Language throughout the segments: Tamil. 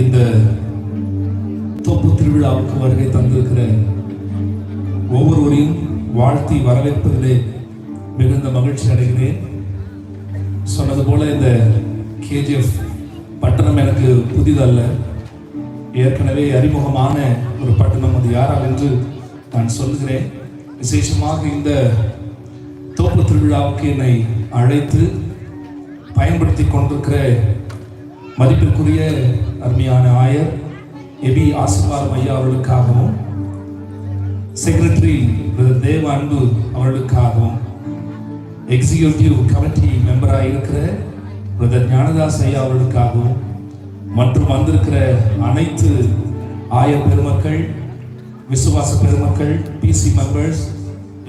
இந்த தோப்பு திருவிழாவுக்கு வருகை தந்திருக்கிற ஒவ்வொருவரையும் வாழ்த்தி வரவேற்பதிலே மிகுந்த மகிழ்ச்சி அடைகிறேன். சொன்னது போல இந்த கேஜிஎஃப் பட்டணம் எனக்கு புதிதல்ல, ஏற்கனவே அறிமுகமான ஒரு பட்டணம். அது யாரால் என்று நான் சொல்லுகிறேன். விசேஷமாக இந்த தோப்பு திருவிழாவுக்கு என்னை அழைத்து பயன்படுத்தி கொண்டிருக்கிற மதிப்பிற்குரிய அருமையான ஆயர் எபி ஆசீர்வாதம் ஐயா அவர்களுக்காகவும், செக்ரட்டரி தேவ அன்பு அவர்களுக்காகவும், எக்ஸிக்யூட்டிவ் கமிட்டி மெம்பராக இருக்கிற பிரதர் ஞானதாஸ் ஐயா அவர்களுக்காகவும், மற்றும் வந்திருக்கிற அனைத்து ஆயர் பெருமக்கள், விசுவாச பெருமக்கள், பிசி மெம்பர்ஸ்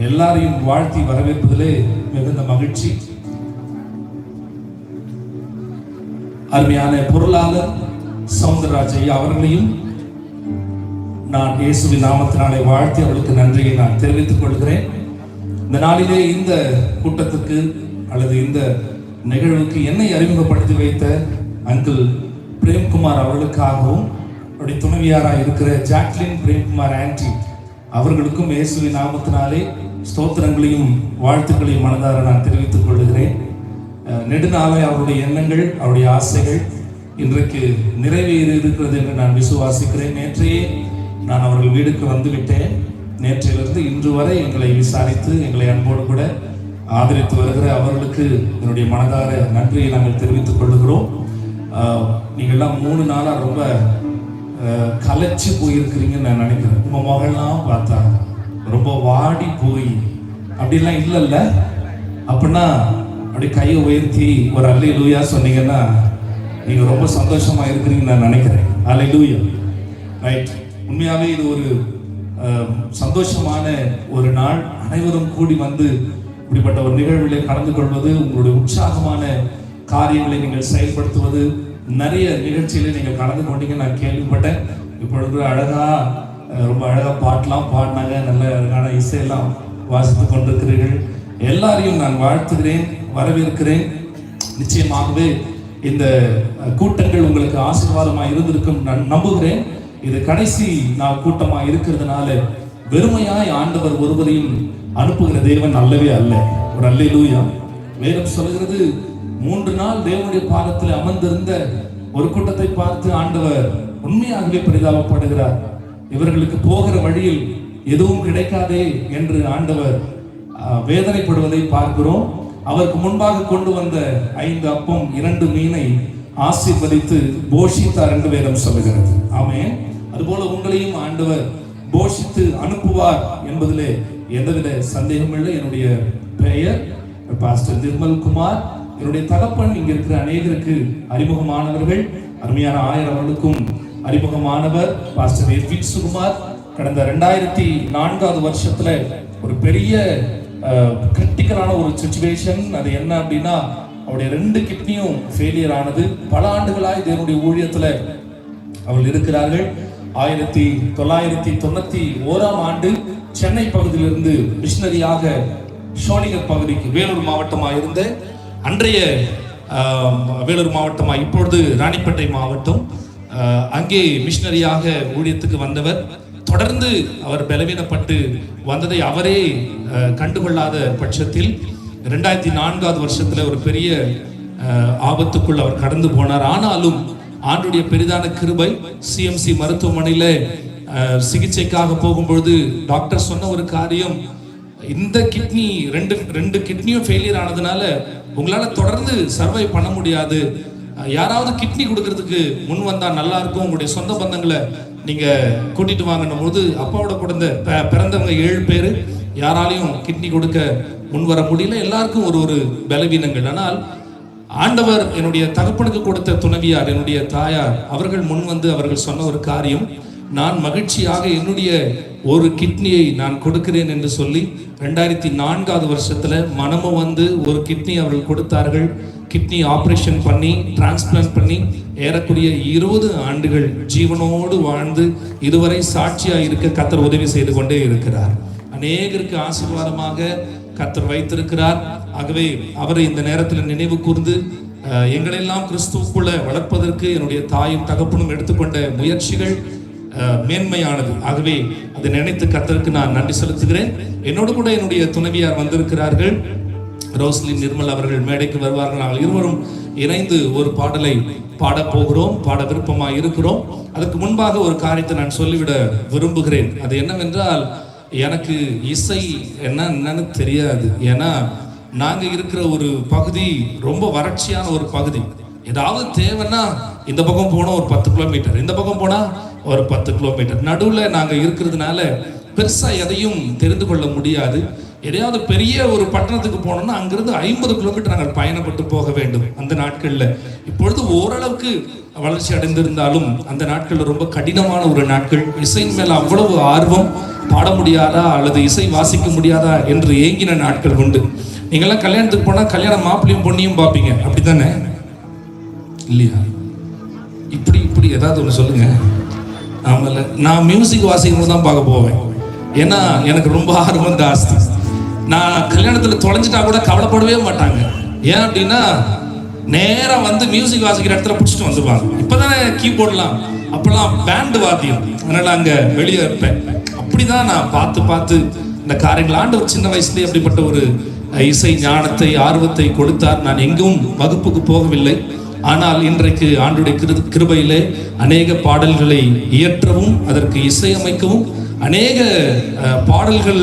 எல்லாரையும் வாழ்த்தி வரவேற்பதிலே மிகுந்த மகிழ்ச்சி. அருமையான பொருளாளர் சவுந்தரராஜ் ஐயா அவர்களையும் நான் இயேசுவின் நாமத்தினாலே வாழ்த்தி அவர்களுக்கு நன்றியை நான் தெரிவித்துக் கொள்கிறேன். இந்த நாளிலே இந்த கூட்டத்துக்கு அல்லது இந்த நிகழ்வுக்கு என்னை அறிமுகப்படுத்தி வைத்த அங்கிள் பிரேம்குமார் அவர்களுக்காகவும், அவருடைய துணைவியாராக இருக்கிற ஜாக்லின் பிரேம்குமார் ஆன்டி அவர்களுக்கும் இயேசுவின் நாமத்தினாலே ஸ்தோத்திரங்களையும் வாழ்த்துக்களையும் மனதார நான் தெரிவித்துக் கொள்கிறேன். நெடுநாளை அவருடைய எண்ணங்கள், அவருடைய ஆசைகள் இன்றைக்கு நிறைவேறி இருக்கிறது என்று நான் விசுவாசிக்கிறேன். நேற்றையே நான் அவர்கள் வீடுக்கு வந்துவிட்டேன். நேற்றிலிருந்து இன்று வரை எங்களை விசாரித்து எங்களை அன்போடு கூட ஆதரித்து வருகிற அவர்களுக்கு என்னுடைய மனதார நன்றியை நாங்கள் தெரிவித்துக் கொள்கிறோம். நீங்கள்லாம் 3 நாளாக ரொம்ப கலைச்சு போயிருக்கிறீங்கன்னு நான் நினைக்கிறேன். உங்கள் மகள்லாம் பார்த்தா ரொம்ப வாடி போய் அப்படிலாம் இல்லைல்ல. அப்படின்னா அப்படி கையை உயர்த்தி ஒரு அல்லேலூயா சொன்னீங்கன்னா நீங்கள் ரொம்ப சந்தோஷமாக இருக்கிறீங்கன்னு நான் நினைக்கிறேன். அல்லேலூயா, ரைட். உண்மையாகவே இது ஒரு சந்தோஷமான ஒரு நாள். அனைவரும் கூடி வந்து இப்படிப்பட்ட ஒரு நிகழ்வில் கலந்து கொள்வது, உங்களுடைய உற்சாகமான காரியங்களை நீங்கள் செயல்படுத்துவது, நிறைய நிகழ்ச்சியில நீங்கள் கலந்து கொண்டீங்க நான் கேள்விப்பட்டேன். இப்பொழுது ரொம்ப அழகாக பாட்டெலாம் பாடினாங்க, நல்ல அழகான இசையெல்லாம் வாசித்து கொண்டிருக்கிறீர்கள். எல்லாரையும் நான் வாழ்த்துகிறேன், வரவேற்கிறேன். நிச்சயமாகவே இந்த கூட்டங்கள் உங்களுக்கு ஆசீர்வாதமாக இருந்திருக்கும் நான் நம்புகிறேன். இது கடைசி நாள் கூட்டமாக இருக்கிறதுனால வெறுமையாய் ஆண்டவர் ஒருவரையும் அனுப்புகிற தேவன் அல்லவே அல்ல. ஒரு அல்லேலூயா. வேதம் சொல்கிறது, 3 நாள் தேவனுடைய பாதத்தில் அமர்ந்திருந்த ஒரு கூட்டத்தை பார்த்து ஆண்டவர் உண்மையாகவே பரிதாபப்படுகிறார். இவர்களுக்கு போகிற வழியில் எதுவும் கிடைக்காதே என்று ஆண்டவர் வேதனைப்படுவதை பார்க்கிறோம். அவருக்கு முன்பாக கொண்டு வந்த 5 அப்பம் 2 மீனை ஆசீர்வதித்து போஷித்தார் என்று வேதம் சொல்லுகிறது. ஆமென். அதுபோல உங்களையும் ஆண்டவர் போஷித்து அனுப்புவார் என்பதிலே எந்தவித சந்தேகமில்லை. என்னுடைய பெயர் பாஸ்டர் நிர்மல் குமார். என்னுடைய தகப்பன் இங்க இருக்கிற அநேகருக்கு அறிமுகமானவர்கள். அருமையான ஆயர் அவர்களுக்கும் அறிமுகமானவர் பாஸ்டர் எட்வின் சுகுமார். கடந்த 2004 வருஷத்துல ஒரு பெரிய கிரிட்டிக்கலான ஒரு சிச்சுவேஷன். அது என்ன அப்படின்னா, அவருடைய 2 கிட்னியும் ஃபெயிலியர் ஆனது. பல ஆண்டுகளாய் தேவனுடைய ஊழியத்துல அவர்கள் இருக்கிறார்கள். 1991 ஆண்டு சென்னை பகுதியிலிருந்து மிஷனரியாக ஷோலிங்கர் பகுதிக்கு, வேலூர் மாவட்டமாக இருந்த அன்றைய வேலூர் மாவட்டமாக இப்பொழுது ராணிப்பேட்டை மாவட்டம், அங்கே மிஷனரியாக ஊழியத்துக்கு வந்தவர். தொடர்ந்து அவர் பலவீனப்பட்டு வந்ததை அவரே கண்டுகொள்ளாத பட்சத்தில் 2004 வருஷத்துல ஒரு பெரிய ஆபத்துக்குள் அவர் கடந்து போனார். ஆனாலும் ஆண்டுடைய பெரிதான கிருபை, சிஎம்சி மருத்துவமனையில சிகிச்சைக்காக போகும்பொழுது டாக்டர் சொன்ன ஒரு காரியம், இந்த கிட்னி ரெண்டு கிட்னியும் ஃபெயிலியர் ஆனதுனால உங்களால தொடர்ந்து சர்வை பண்ண முடியாது. யாராவது கிட்னி கொடுக்கறதுக்கு முன் வந்தா நல்லா இருக்கும், உங்களுடைய சொந்த பந்தங்களை நீங்க கூட்டிட்டு வாங்கணும் போது, அப்பாவோட குழந்த பிறந்தவங்க 7 பேர், யாராலையும் கிட்னி கொடுக்க முன் வர முடியல. எல்லாருக்கும் ஒரு பலவீனங்கள். ஆனால் ஆண்டவர் என்னுடைய தகப்பனுக்கு கொடுத்த துணைவியார், என்னுடைய தாயார் அவர்கள் முன் வந்து அவர்கள் சொன்ன ஒரு காரியம், நான் மகிழ்ச்சியாக என்னுடைய ஒரு கிட்னியை நான் கொடுக்கிறேன் என்று சொல்லி 2004 வருஷத்துல மனமும் வந்து ஒரு கிட்னி அவர்கள் கொடுத்தார்கள். கிட்னி ஆபரேஷன் பண்ணி டிரான்ஸ்பிளான்ட் பண்ணி ஏறக்குறைய 20 ஆண்டுகள் ஜீவனோடு வாழ்ந்து இதுவரை சாட்சியாக இருக்க கர்த்தர் உதவி செய்து கொண்டே இருக்கிறார். அநேகருக்கு ஆசீர்வாதமாக கர்த்தர் வைத்திருக்கிறார். ஆகவே அவரை இந்த நேரத்தில் நினைவு கூர்ந்து எங்களெல்லாம் கிறிஸ்துவுக்குள்ள வளர்ப்பதற்கு என்னுடைய தாயும் தகப்பனும் எடுத்துக்கொண்ட முயற்சிகள் மேன்மையானது. ஆகவே அதை நினைத்து கர்த்தருக்கு நான் நன்றி செலுத்துகிறேன். என்னோடு கூட என்னுடைய துணைவியார் வந்திருக்கிறார்கள். ரோஸ்லின் நிர்மல் அவர்கள் மேடைக்கு வருவார்கள். நாங்கள் இருவரும் இணைந்து ஒரு பாடலை பாடப்போகிறோம், பாட விருப்பமாக இருக்கிறோம். அதற்கு முன்பாக ஒரு காரியத்தை நான் சொல்லிவிட விரும்புகிறேன். அது என்னவென்றால், எனக்கு இசை என்னன்னு தெரியாது. ஏன்னா நாங்க இருக்கிற ஒரு பகுதி ரொம்ப வறட்சியான ஒரு பகுதி. ஏதாவது தேவைன்னா இந்த பக்கம் போனா ஒரு 10 கிலோமீட்டர், இந்த பக்கம் போனா ஒரு 10 கிலோமீட்டர், நடுவில் நாங்க இருக்கிறதுனால பெருசா எதையும் தெரிந்து கொள்ள முடியாது. எதையாவது பெரிய ஒரு பட்டணத்துக்கு போனோம்னா அங்கிருந்து 50 கிலோமீட்டர் நாங்கள் பயணப்பட்டு போக வேண்டும் அந்த நாட்கள்ல. இப்பொழுது ஓரளவுக்கு வளர்ச்சி அடைந்திருந்தாலும் அந்த நாட்கள்ல ரொம்ப கடினமான ஒரு நாட்கள். இசையின் மேல அவ்வளவு ஆர்வம், பாட முடியாதா அல்லது இசை வாசிக்க முடியாதா என்று ஏங்கின நாட்கள் உண்டு. நீங்கெல்லாம் கல்யாணத்துக்கு போனா கல்யாண மாப்பிள்ளையும் பொண்ணையும் பார்ப்பீங்க, அப்படித்தானே இல்லையா? இப்படி ஏதாவது ஒன்று சொல்லுங்க. ஆமால, நான் மியூசிக் வாசிக்கும் தான் பார்க்க போவேன். ஏன்னா எனக்கு ரொம்ப ஆர்வம் ஜாஸ்தி. நான் கல்யாணத்தில் தொலைஞ்சிட்டா கூட கவலைப்படவே மாட்டாங்க. ஏன் அப்படின்னா நேரம் வந்து மியூசிக் வாசிக்கிற இடத்துல பிடிச்சிட்டு வந்துருவாங்க. இப்போதானே கீபோர்ட்லாம், அப்பெல்லாம் பேண்டு வாத்தியம், அதனால அங்கே வெளியே இருப்பேன். அப்படிதான் நான் பார்த்து இந்த காரியங்கள் ஆண்டவர் சின்ன வயசுலேயே அப்படிப்பட்ட ஒரு இசை ஞானத்தை ஆர்வத்தை கொடுத்தார். நான் எங்கும் வகுப்புக்கு போகவில்லை. ஆனால் இன்றைக்கு ஆண்டுடைய கிருபையிலே அநேக பாடல்களை இயற்றவும் அதற்கு இசையமைக்கவும் அநேக பாடல்கள்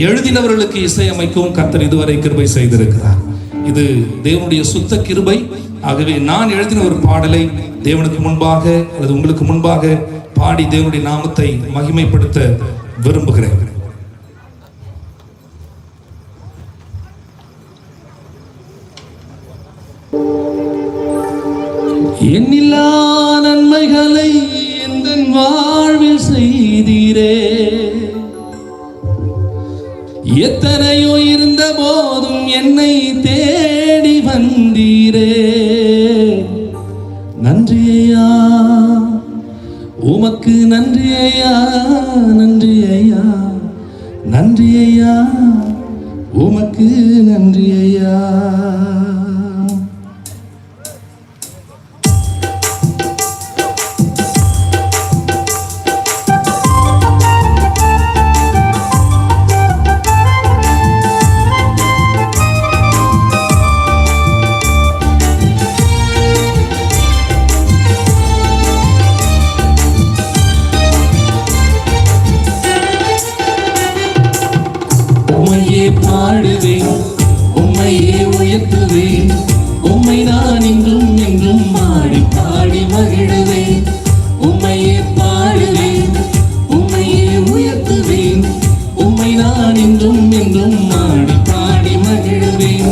எழுதினவர்களுக்கு இசையமைக்கவும் கர்த்தர் இதுவரை கிருபை செய்திருக்கிறார். இது தேவனுடைய சுத்த கிருபை. ஆகவே நான் எழுதின ஒரு பாடலை தேவனுக்கு முன்பாக அல்லது உங்களுக்கு முன்பாக பாடி தேவனுடைய நாமத்தை மகிமைப்படுத்த விரும்புகிறேன். எண்ணில்லா நன்மைகளை எந்த வாழ்வில் செய்தீரே, எத்தனையோ இருந்த போதும் என்னை தேடி வந்தீரே. நன்றியா உமக்கு, நன்றியா நன்றியா நன்றியா உமக்கு, நன்றியா. பாடுவேன், உம்மையே உயர்த்துவேன், உம்மை நான் இன்றும் என்றும் பாடி பாடி மகிழுவேன். உம்மையே பாடுவேன், உம்மையே உயர்த்துவேன், உம்மை நான் இன்றும் என்றும் பாடி பாடி மகிழுவேன்.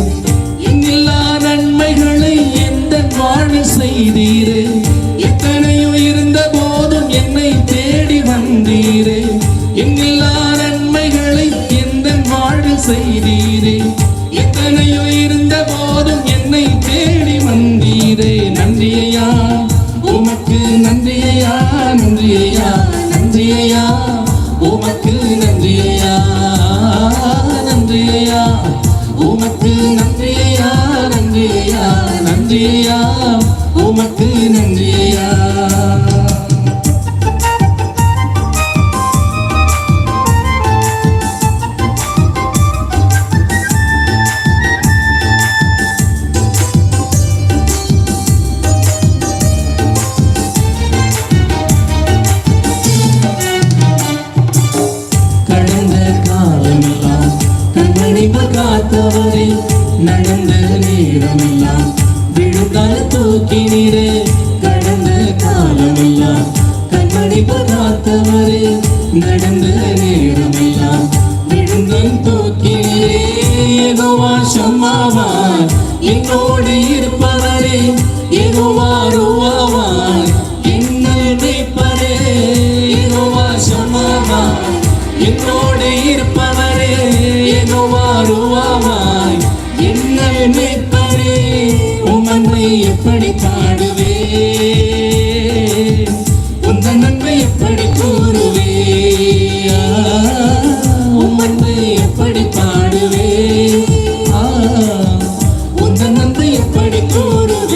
எண்ணில்லா நன்மைகளை எந்த வாழ்வில் செய்தீரே, எத்தனையோ இருந்த போதும் என்னை தேடி வந்தீரே. எண்ணில்லா நன்மைகளை செய்தீரே, எத்தனையோ இருந்த போதும் என்னை தேடி வந்தீரே. நன்றியா உமக்கு, நன்றியா நன்றியா நன்றியா உமக்கு, நன்றியா நன்றியா உமக்கு, நன்றியா நன்றியா நன்றியா உமக்கு, நன்றியா. காத்தவரே, நடந்த நேரமெல்லாம் விழுந்தால் தூக்கினீரே. கடந்த காலமெல்லாம் கண்மணி காத்தவரே, நடந்த நேரமெல்லாம் விழுந்தால் தூக்கினீரே. யெகோவா ஷம்மாவா என்னோடு இருப்பவரே, யெகோவா ருவாவா என்னை மேய்ப்பரே. யெகோவா ஷம்மாவா என்னோடு இருப்பவரே, யெகோவா ருவாவாய் என்னை மேய்ப்பரே. உம்மை எப்படி பாடுவே, உந்தன் நன்மை எப்படி கூறுவே, உம்மை எப்படி பாடுவே, உந்தன் நன்மை எப்படி கூறுவே.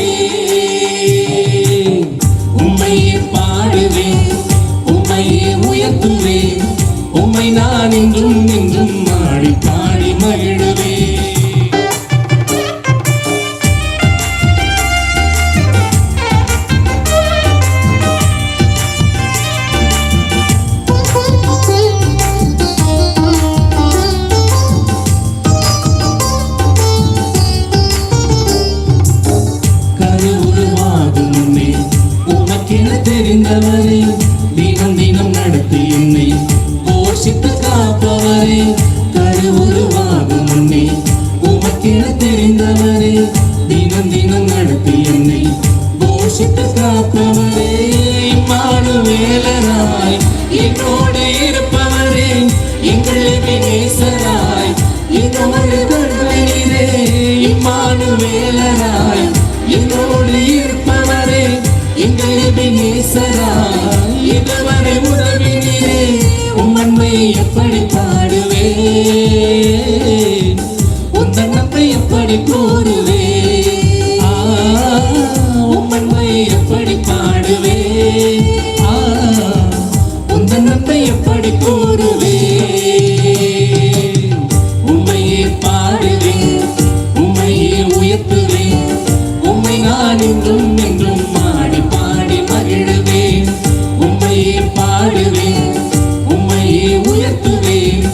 நேசரா இதுவரை உதவினீரே, உம்மன்மை எப்படி பாடுவேன், உந்தன் நன்மை எப்படி கூறுவேன், உம்மன்மை எப்படி பாடுவேன், உந்தன் நன்மை எப்படி கூறுவேன். உம்மையே பாடுவேன், உம்மையே உயர்த்துவேன், உம்மை நான் என்றும் என்றும் பாடி பாடி மகிழுவேன். உம்மையே பாடுவேன், உம்மையே உயர்த்துவேன்,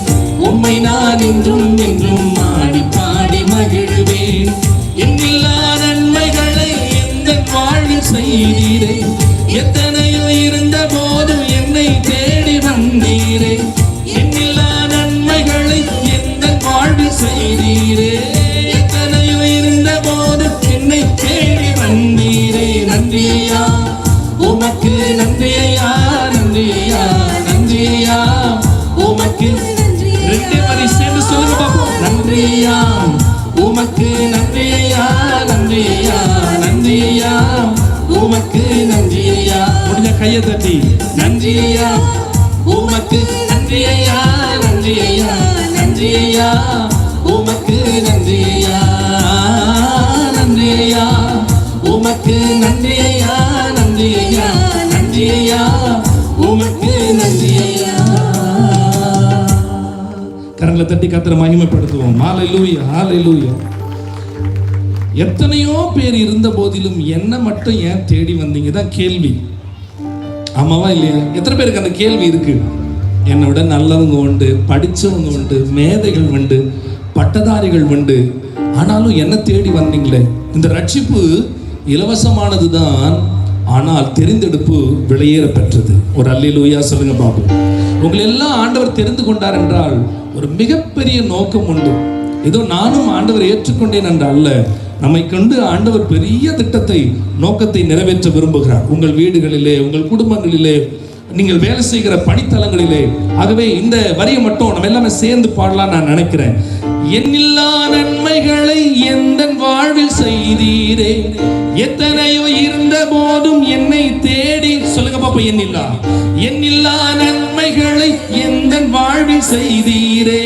உம்மை நான் என்றும் என்றும் பாடி பாடி மகிழுவேன். எண்ணில்லா நன்மைகளை எந்த வாழ்வில் செய்தீரே, எத்தனையோ இருந்த போது என்னை தேடி வந்தீரே. எண்ணில்லா நன்மைகளை எந்த வாழ்வில் செய்தீரே, எத்தனையோ இருந்த போது என்னை தேடி வந்தீரே. நன்றியா உமக்கு, நன்றியா நன்றியா நன்றியா உமக்கு. ரெண்டே வரி சேர்ந்து சொல்லுங்க பாப்போம். நன்றியா உமக்கு, நன்றியா நன்றியா நன்றியா உமக்கு, நன்றியா. முடிஞ்ச கையை தட்டி நன்றியா உமக்கு, நன்றியா நன்றியா நன்றியா உமக்கு, நன்றியா நன்றியா உமக்கு, நன்றியா நன்றியா நன்றியா உமக்கு, நன்றியா. கரங்களை தட்டி கர்த்தரை மகிமைப்படுத்துவோம். ஹல்லேலூயா ஹல்லேலூயா. எத்தனையோ பேர் இருந்த போதிலும் என்ன மட்டும் ஏன் தேடி வந்தீங்க தான் கேள்வி. ஆமாவா இல்லையா? எத்தனை பேருக்கு அந்த கேள்வி இருக்கு? என்னை விட நல்லவங்க உண்டு, படித்தவங்க உண்டு, மேதைகள் உண்டு, பட்டதாரிகள் உண்டு, ஆனாலும் என்ன தேடி வந்தீங்களே. இந்த ரட்சிப்பு இலவசமானது தான், ஆனால் தெரிந்தெடுப்பு விலையேற பெற்றது. ஒரு அல்லேலூயா சொல்லுங்க பாபு. உங்களை எல்லாம் ஆண்டவர் தெரிந்து கொண்டார் என்றால் ஒரு மிகப்பெரிய நோக்கம் உண்டு. ஏதோ நானும் ஆண்டவர் ஏற்றுக்கொண்டேன் என்ற அல்ல, நம்மை கண்டு ஆண்டவர் பெரிய திட்டத்தை, நோக்கத்தை நிறைவேற்ற விரும்புகிறார். உங்கள் வீடுகளிலே, உங்கள் குடும்பங்களிலே, நீங்கள் வேலை செய்கிற பணித்தலங்களிலே. ஆகவே இந்த வரியை மட்டும் நம்ம எல்லாமே சேர்ந்து பாடலாம் நான் நினைக்கிறேன். எண்ணில்லா நன்மைகளை எந்த வாழ்வில் செய்தீரே, எத்தனையோ இருந்த போதும் என்னை தேடி. சொல்லுங்க பாப்பா. எண்ணில்லா, எண்ணில்லா நன்மைகளை எந்த வாழ்வில் செய்தீரே,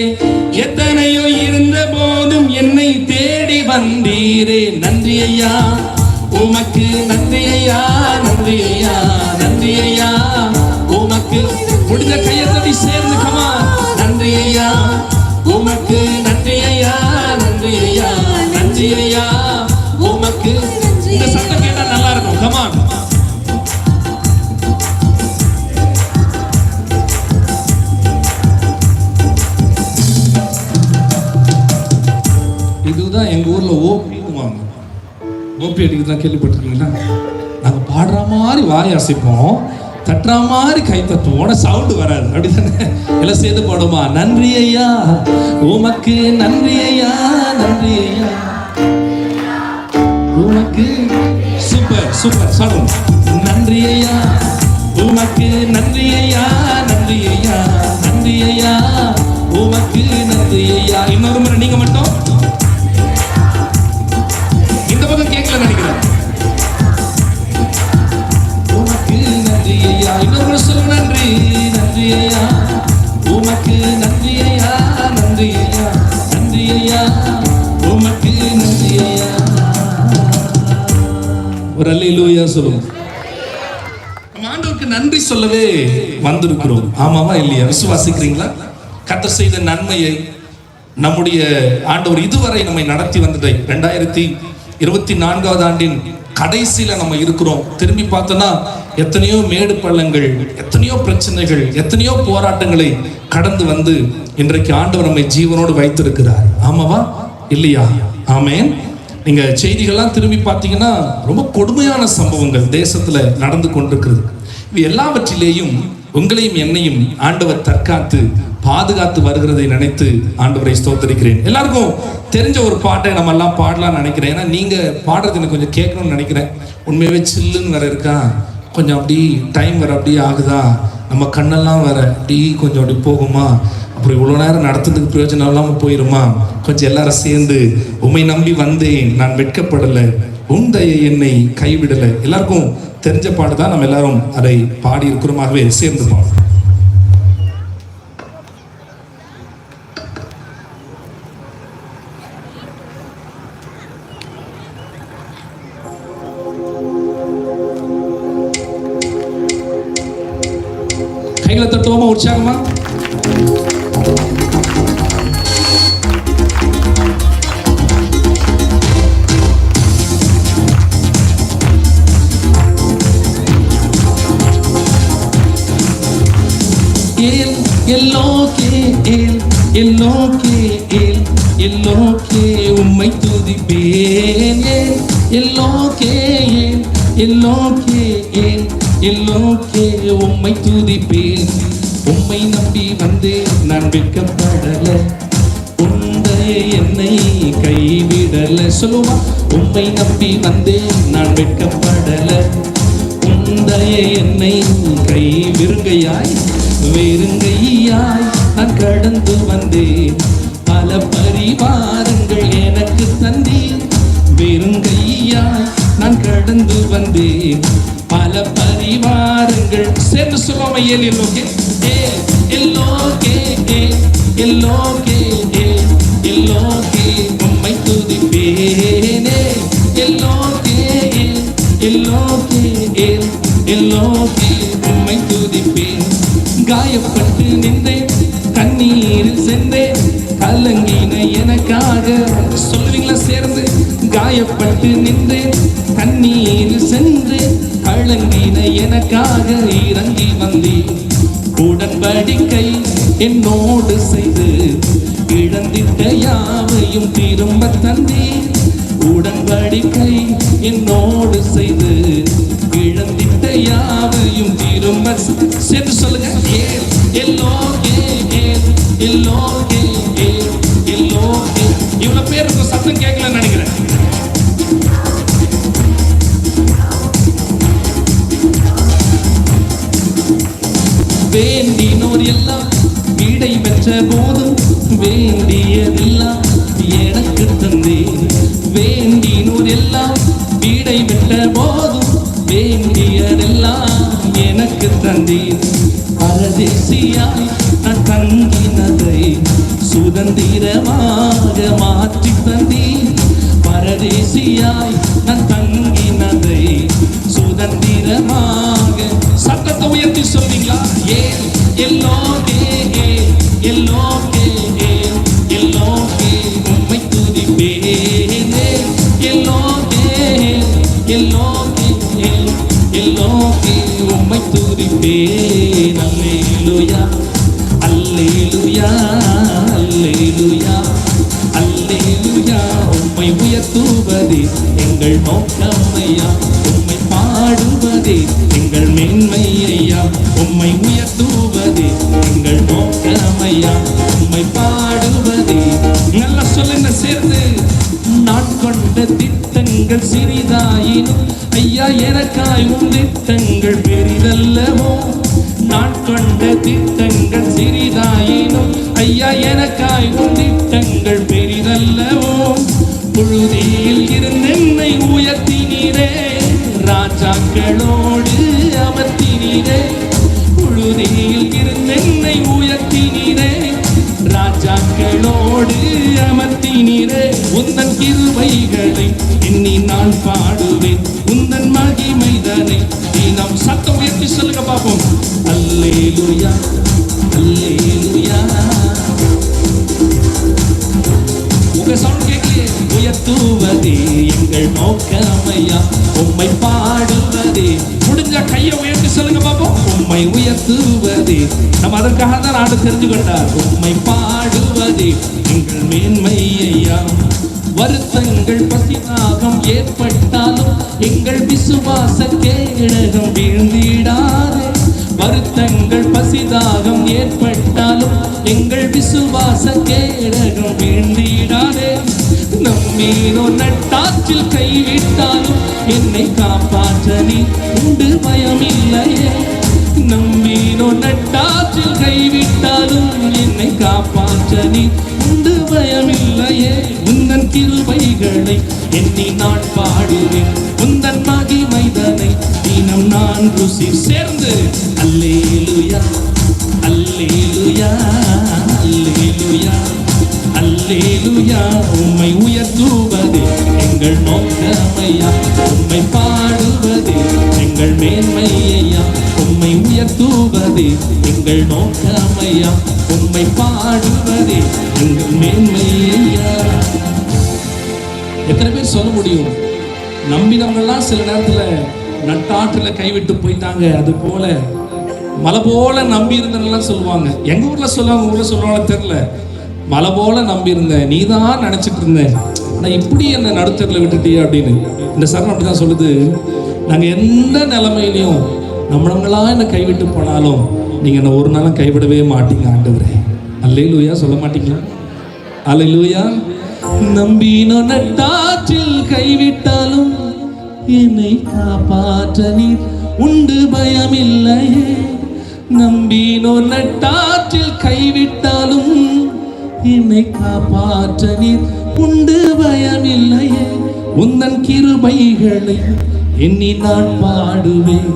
எத்தனையோ இருந்த போதும் என்னை தேடி வந்தீரே. நன்றி ஐயா உமக்கு, நன்றி ஐயா நன்றி ஐயா நன்றி ஐயா உமக்கு. முடிஞ்ச கையத்தடி சேர்ந்து கமா. நன்றி ஐயா உமக்கு, நன்றி ஐயா நன்றி ஐயா நன்றி ஐயா உமக்கு. இந்த சத்தம் கேட்டா நல்லா இருக்கும். கமா. இதுதான் எங்க ஊர்ல ஓபிடுவாங்க. ஓபி அடிக்கிறதுலாம் கேள்விப்பட்டிருக்கீங்களா? நாங்க பாடுற மாதிரி வாய் அசைப்போம், தட்டுற மாதிரி கை தட்டுவோம், சவுண்டு வராது. அப்படிதானே? எல்லாம் சேர்ந்து பாடுமா. நன்றி ஐயா உமக்கு, நன்றி ஐயா நன்றி ஐயா உமக்கு. சூப்பர் சூப்பர் சொல்லுங்க. நன்றி ஐயா உமக்கு, நன்றி ஐயா நன்றி ஐயா நன்றி ஐயா உமக்கு, நன்றி ஐயா. இன்னொரு முறை நீங்க மட்டும். இந்த பக்கம் கேட்கல நினைக்கிறேன். உமக்கு நன்றி ஐயா. இன்னொரு சொல்லுங்க. நன்றி நன்றி ஐயா உமக்கு, நன்றி ஐயா நன்றி ஐயா நன்றி ஐயா உமக்கு, நன்றி ஐயா. ஒரு அல்லேலூயா சொல்லுங்க. நம்ம ஆண்டவருக்கு நன்றி சொல்லவே வந்திருக்கிறோம். ஆமாவா இல்லையா? விசுவாசிக்கிறீங்களா? கர்த்தர் செய்த நன்மையை, நம்முடைய ஆண்டவர் இதுவரை நம்மை நடத்தி வந்ததை, 2024 ஆண்டின் கடைசியில நம்ம இருக்கிறோம். திரும்பி பார்த்தோன்னா எத்தனையோ மேடு பள்ளங்கள், எத்தனையோ பிரச்சனைகள், எத்தனையோ போராட்டங்களை கடந்து வந்து இன்றைக்கு ஆண்டவர் நம்மை ஜீவனோடு வைத்திருக்கிறார். ஆமாவா இல்லையா? ஆமென். நீங்க செய்திகள்லாம் திரும்பி பார்த்தீங்கன்னா ரொம்ப கொடுமையான சம்பவங்கள் தேசத்துல நடந்து கொண்டிருக்கிறது. இது எல்லாவற்றிலேயும் உங்களையும் என்னையும் ஆண்டவர் தற்காத்து பாதுகாத்து வருகிறதை நினைத்து ஆண்டவரை ஸ்தோத்திரிக்கிறேன். எல்லாருக்கும் தெரிஞ்ச ஒரு பாட்டை நம்ம எல்லாம் பாடலாம்னு நினைக்கிறேன். ஏன்னா நீங்க பாடுறது எனக்கு கொஞ்சம் கேட்கணும்னு நினைக்கிறேன். உண்மையாவே சில்லுன்னு வேற இருக்கா, கொஞ்சம் அப்படி டைம் வேற அப்படியே ஆகுதா, நம்ம கண்ணெல்லாம் வேற அப்படி கொஞ்சம் அப்படி போகுமா, அப்புறம் இவ்வளோ நேரம் நடத்துறதுக்கு பிரயோஜனம் இல்லாமல் போயிருமா. கொஞ்சம் எல்லாரும் சேர்ந்து உம்மை நம்பி வந்தேன், நான் வெட்கப்படலை, உன் தயை என்னை கைவிடலை. எல்லாருக்கும் தெரிஞ்ச பாட்டு தான், நம்ம எல்லாரும் அதை பாடி இருக்கிறோமாகவே சேர்ந்து பாடும். கைகளை தட்டுவோமா உற்சாகமா? எல்லோக்கே உம்மை துதிப்பேன். எல்லோக்கே உம்மை துதிப்பேன். உம்மை நம்பி வந்தேன், நான் வெட்கப்படல. உந்தைய என்னை கைவிடல. சொல்லுவா, உம்மை நம்பி வந்தேன், நான் வெட்கப்படல. உந்தைய என்னை வெறுங்கையாய் நான் கடந்து வந்தேன். பல பரிவாரங்கள் எனக்கு தந்தீர். வெறுங்கையாய் நான் கடந்து வந்தேன். பல பரிவாரங்கள் சேர்ந்து சொல்லுவோம். எல்லோக்கே உம்மை துதிப்பேனே. எல்லோக்கே உம்மை துதிப்பேன். காயப்பட்டு நின்றேன், கண்ணீரில் சென்றேன், கலங்கின எனக்காக. சொல்லுவீங்களா சேர்ந்து? காயப்பட்டு நின்றேன், கண்ணீரில் சென்றேன், கலங்கின எனக்காக இறங்கி வந்தேன். உடன்படிக்கை என்னோடு செய்து இழந்திட்ட யாவையும் திரும்ப தந்தேன். உடன்படிக்கை என்னோடு செய்து இழந்திட்ட யாவையும் திரும்ப சேர்ந்து சொல்லுங்க. எல்லோக்கே இவ்வளவு பேருக்கு சத்தம் கேட்கலன்னு நினைக்கிறேன். வேண்டினோர் எல்லாம் வீடை பெற்ற போதும் வேண்டியதெல்லாம் எனக்கு தந்தேன். வேண்டினோர் எல்லாம் வீடை பெற்ற போதும் வேண்டியதெல்லாம் எனக்கு தந்தேன். பரதேசியாய் நான் தங்கினதை சுதந்திரமாக மாற்றி தந்தேன். பரதேசியாய் நான் தங்கினதை சுதந்திரமாக. சத்தத்தை உயர்த்தி சொல்வீங்களா? எல்லோக்கே உம்மை துதிப்பேனே. எல்லோக்கே உம்மை துதிப்பேன். அல்லேலூயா, அல்லேலூயா, அல்லேலூயா, அல்லேலூயா. உம்மை உயர்த்துவதே எங்கள் நோக்கமையா. உம்மை பாடுவதே எங்கள் மேன்மையா. உம்மை உயர்த்துவதே எங்கள் நோக்கமையா. உம்மை பாடுவதே. நல்லா சொல்லுங்க சேர்ந்து. நான் கொண்ட திட்டங்கள் சிறிதாயினும் ஐயா எனக்காய் உம் திட்டங்கள் பெரிதல்லவோ. நான் கொண்ட திட்டங்கள் சிறிதாயினும் ஐயா எனக்காய் உம் திட்டங்கள் பெரிதல்லவோ. புழுதியில் இருந்து என்னை உயர்த்தினீரே, ராஜாக்களோடு அமர்த்தினீரே. புழுதியில் இருந்து என்னை உயர்த்தினீரே, ராஜாக்களோடு அமர்த்தினீரே. உந்தன் கிருபைகளை எண்ணி நான் பாடுவேன். உந்தன் மகிமைதனை நாம் சத்தம் உயர்த்தி சொல்லுங்க பாப்போம். அல்லேலூயா, அல்லேலூயா. உங்க சவுண்ட் கேட்கலையே? உயர்த்துவதே எங்கள் நோக்கமையா. உம்மை பாடுவதே. முடிஞ்ச கையை உயர்த்தி சொல்லுங்க பாப்போம். உம்மை உயர்த்துவதே. நம்ம அதற்காக தான் ஆண்டு தெரிஞ்சு கொண்டார். உம்மை பாடுவதே எங்கள் மேன்மையா. வருத்தங்கள் பசிதாகம் ஏற்பட்டாலும் எங்கள் விசுவாச கேடகம் வீழ்ந்திடாதே. வருத்தங்கள் பசிதாகம் ஏற்பட்டாலும் எங்கள் விசுவாச கேடகம் வீழ்ந்திடாதே. நம்மீனோ நட்டாற்றில் கைவிட்டாலும் என்னை காப்பாற்ற நீ உண்டு, பயமில்லையே. நம்மீனோ நட்டாற்றில் கைவிட்டாலும் என்னை காப்பாற்ற நீ உண்டு, பயமில்லையே. உந்தன் கிருபைகளை எண்ணி நான் பாடுவேன். உந்தன் மகிமைதனை தினம் நான் ருசி சேர்ந்து அல்லேலூயா அல்லேலூயா அல்லேலூயா அல்லேலூயா. உம்மை உயர்த்துவது எங்கள் நோக்கமையா, உம்மை பாடுவது எங்கள் மேன்மையா. உம்மை உயர்த்துவது எங்கள் நோக்கமையா, உம்மை பாடுவது எங்கள் மேன்மையா. எத்தனை பேர் சொல்ல முடியும்? நம்பினவங்கெல்லாம் சில நேரத்துல நட்டாற்றுல கைவிட்டு போயிட்டாங்க. அது போல மலை போல நம்பி இருந்தவங்கலாம் சொல்லுவாங்க. எங்க ஊர்ல சொல்லுவாங்க, ஊர்ல சொல்லுவாங்க தெரியல. மலை போல நம்பி இருந்தேன், நீ தான் நினைச்சிட்டு இருந்தேன், நான் இப்படி என்ன நடுத்தரில் விட்டுட்டியா அப்படின்னு. இந்த சரணம் அப்படிதான் சொல்லுது. நாங்க எந்த நிலைமையிலையும் நம்மளவங்களா என்ன கைவிட்டு போனாலும் நீங்க என்ன ஒரு நாளும் கைவிடவே மாட்டீங்க ஆண்டவரே. அல்லேலூயா சொல்ல மாட்டீங்களா? அல்லேலூயா. நம்பினோ நட்டாற்றில் கைவிட்டாலும் என்னை காப்பாற்ற நீர் உண்டு பயமில்லையே. நம்பினோ நட்டாற்றில் கைவிட்டாலும் என்னை காப்பாற்ற நீர் உண்டு பயமில்லையே. உந்தன் கிருபைகளை எண்ணி நான் பாடுவேன்,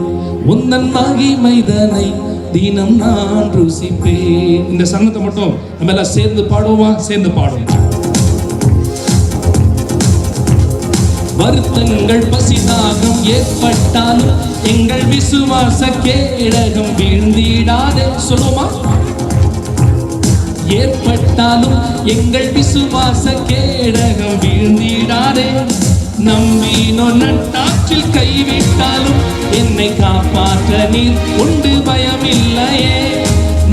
உந்தன் மகிமைதனை தினம் நான் ருசிப்பேன். இந்த சங்கத்தை மட்டும் நம்ம எல்லாம் சேர்ந்து பாடுவோமா? சேர்ந்து பாடுவோம். வருத்தங்கள் பசிதாகம் ஏற்பட்டாலும் எங்கள் விசுவாச கேடகம் வீழ்ந்திடாதே. சொல்லுமா? ஏற்பட்டாலும் எங்கள் விசுவாச கேடகம் வீழ்ந்திடாதே. நம்பினோ நட்டாற்றில் கைவிட்டாலும் என்னை காப்பாற்ற நீர் உண்டு பயமில்லையே.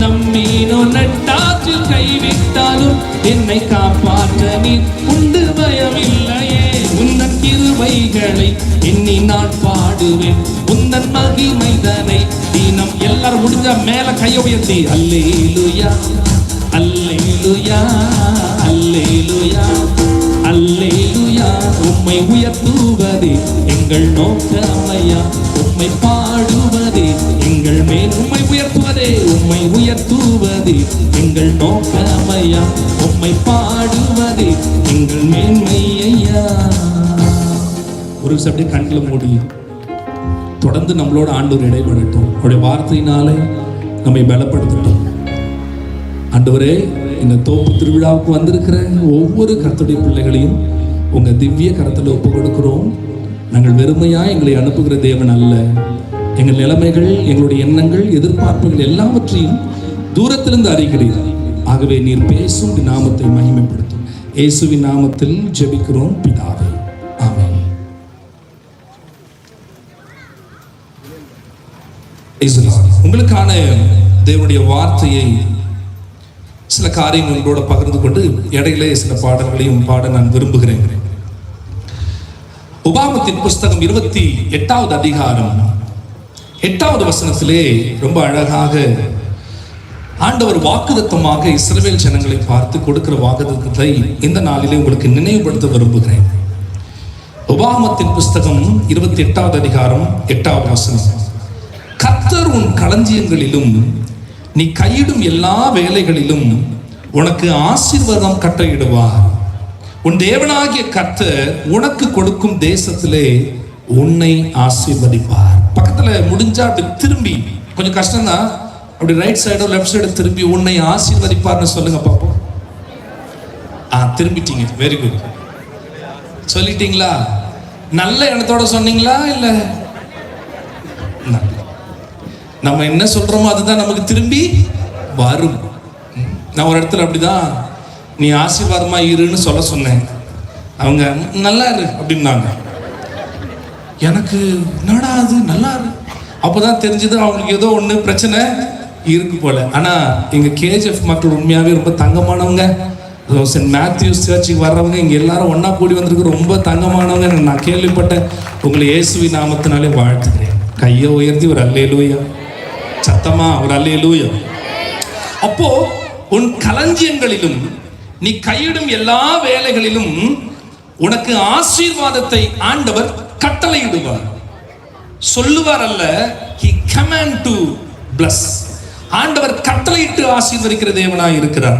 நம்பினோ நட்டாற்றில் கைவிட்டாலும் என்னை காப்பாற்ற நீர் உண்டு பயமில்லையே. உந்தன் கிருபைகளை எண்ணி நான் பாடுவேன், உந்தன் மகிமைதனை தினம். எல்லாரும் முடிஞ்ச மேல கையை உயர்த்தி அல்லேலூயா அல்லேலூயா அல்லேலூயா அல்லேலூயா. உம்மை உயர்த்துவதே எங்கள் நோக்கமையா, உம்மை பாடுவதே எங்கள் மேல். உம்மை உயர்த்துவதே, உம்மை உயர்த்துவதே எங்கள் நோக்கமையா, உம்மை பாடுவதே எங்கள் மேன்மையா. ஒரு சப்டி கண்களை மூடி தொடர்ந்து நம்மளோட ஆண்டவர் இடைபடட்டும். அவருடைய வார்த்தையினாலே நம்மை பலப்படுத்தட்டும். ஆண்டவரே, இந்த தோப்பு திருவிழாவுக்கு வந்திருக்கிற ஒவ்வொரு கர்த்தருடைய பிள்ளைகளையும் உங்க திவ்ய கரத்தில் ஒப்பு கொடுக்கிறோம். நாங்கள் வெறுமையா எங்களை அனுப்புகிற தேவன் அல்ல. எங்கள் நிலைமைகள், எங்களுடைய எண்ணங்கள், எதிர்பார்ப்புகள் எல்லாவற்றையும் தூரத்திலிருந்து அறிகிறீர். ஆகவே நீர் பேசும் நாமத்தை மகிமைப்படுத்தும். இயேசுவின் நாமத்தில் ஜெபிக்கிறோம் பிதாவே, ஆமென். உங்களுக்கான தேவனுடைய வார்த்தையை சில காரியங்கள் உங்களோட பகிர்ந்து கொண்டு இடையிலே சில பாடல்களையும் பாட நான் விரும்புகிறேன். உபாகமத்தின் புஸ்தகம் 28வது அதிகாரம் 8வது வசனத்திலே ரொம்ப அழகாக ஆண்டவர் வாக்குத்தத்தமாக இஸ்ரவேல் ஜனங்களை பார்த்து கொடுக்கிற வாக்குத்தத்தத்தை இந்த நாளிலே உங்களுக்கு நினைவுபடுத்த விரும்புகிறேன். உபாகமத்தின் புஸ்தகம் 28வது அதிகாரம் 8வது வசனம். கர்த்தர் உன் களஞ்சியங்களிலும் நீ கையிடும் எல்லா வேலைகளிலும் உனக்கு ஆசீர்வாதம் கட்டளையிடுவார். உன் தேவனாகிய கர்த்தர் உனக்கு கொடுக்கும் தேசத்திலே உன்னை ஆசீர்வதிப்பார். பக்கத்துல முடிஞ்சா அப்படி திரும்பி, கொஞ்சம் கஷ்டம் தான், அப்படி ரைட் சைடோ லெஃப்ட் சைடோ திரும்பி உன்னை ஆசீர்வதிப்பார்னு சொல்லுங்க பாப்போம். திரும்பிட்டீங்க, வெரி குட். சொல்லிட்டீங்களா? நல்ல எண்ணத்தோட சொன்னீங்களா? இல்ல நம்ம என்ன சொல்றோமோ அதுதான் நமக்கு திரும்பி வரும். நான் ஒரு இடத்துல அப்படிதான், நீ ஆசீர்வாதமா இருன்னு சொல்ல சொன்னேன். அவங்க நல்லா இரு அப்படின்னாங்க. எனக்கு என்னடா அது நல்லா இரு. அப்போதான் தெரிஞ்சது அவங்களுக்கு ஏதோ ஒன்று பிரச்சனை இருக்கு போல. ஆனா எங்க கேஜிஎஃப் மக்கள் உண்மையாவே ரொம்ப தங்கமானவங்க. சென்ட் மேத்யூஸ் சர்ச்சுக்கு வர்றவங்க இங்க எல்லாரும் ஒன்னா கூடி வந்திருக்கு, ரொம்ப தங்கமானவங்க நான் கேள்விப்பட்டேன். உங்களை இயேசுவின் நாமத்தினாலே வாழ்த்துக்கிறேன். கையை உயர்த்தி ஒரு அல்லேலூயா, சத்தமா ஒரு அல்லேலூயா. அப்போ உன் களஞ்சியங்களிலும் நீ கையிடும் எல்லா வேலைகளிலும் உனக்கு ஆசீர்வாதத்தை ஆண்டவர் கட்டளையிடுவார். சொல்லுவார் அல்ல, he command to bless. ஆண்டவர் கட்டளையிட்டு ஆசீர்வதிக்கிற தேவனாய் இருக்கிறார்.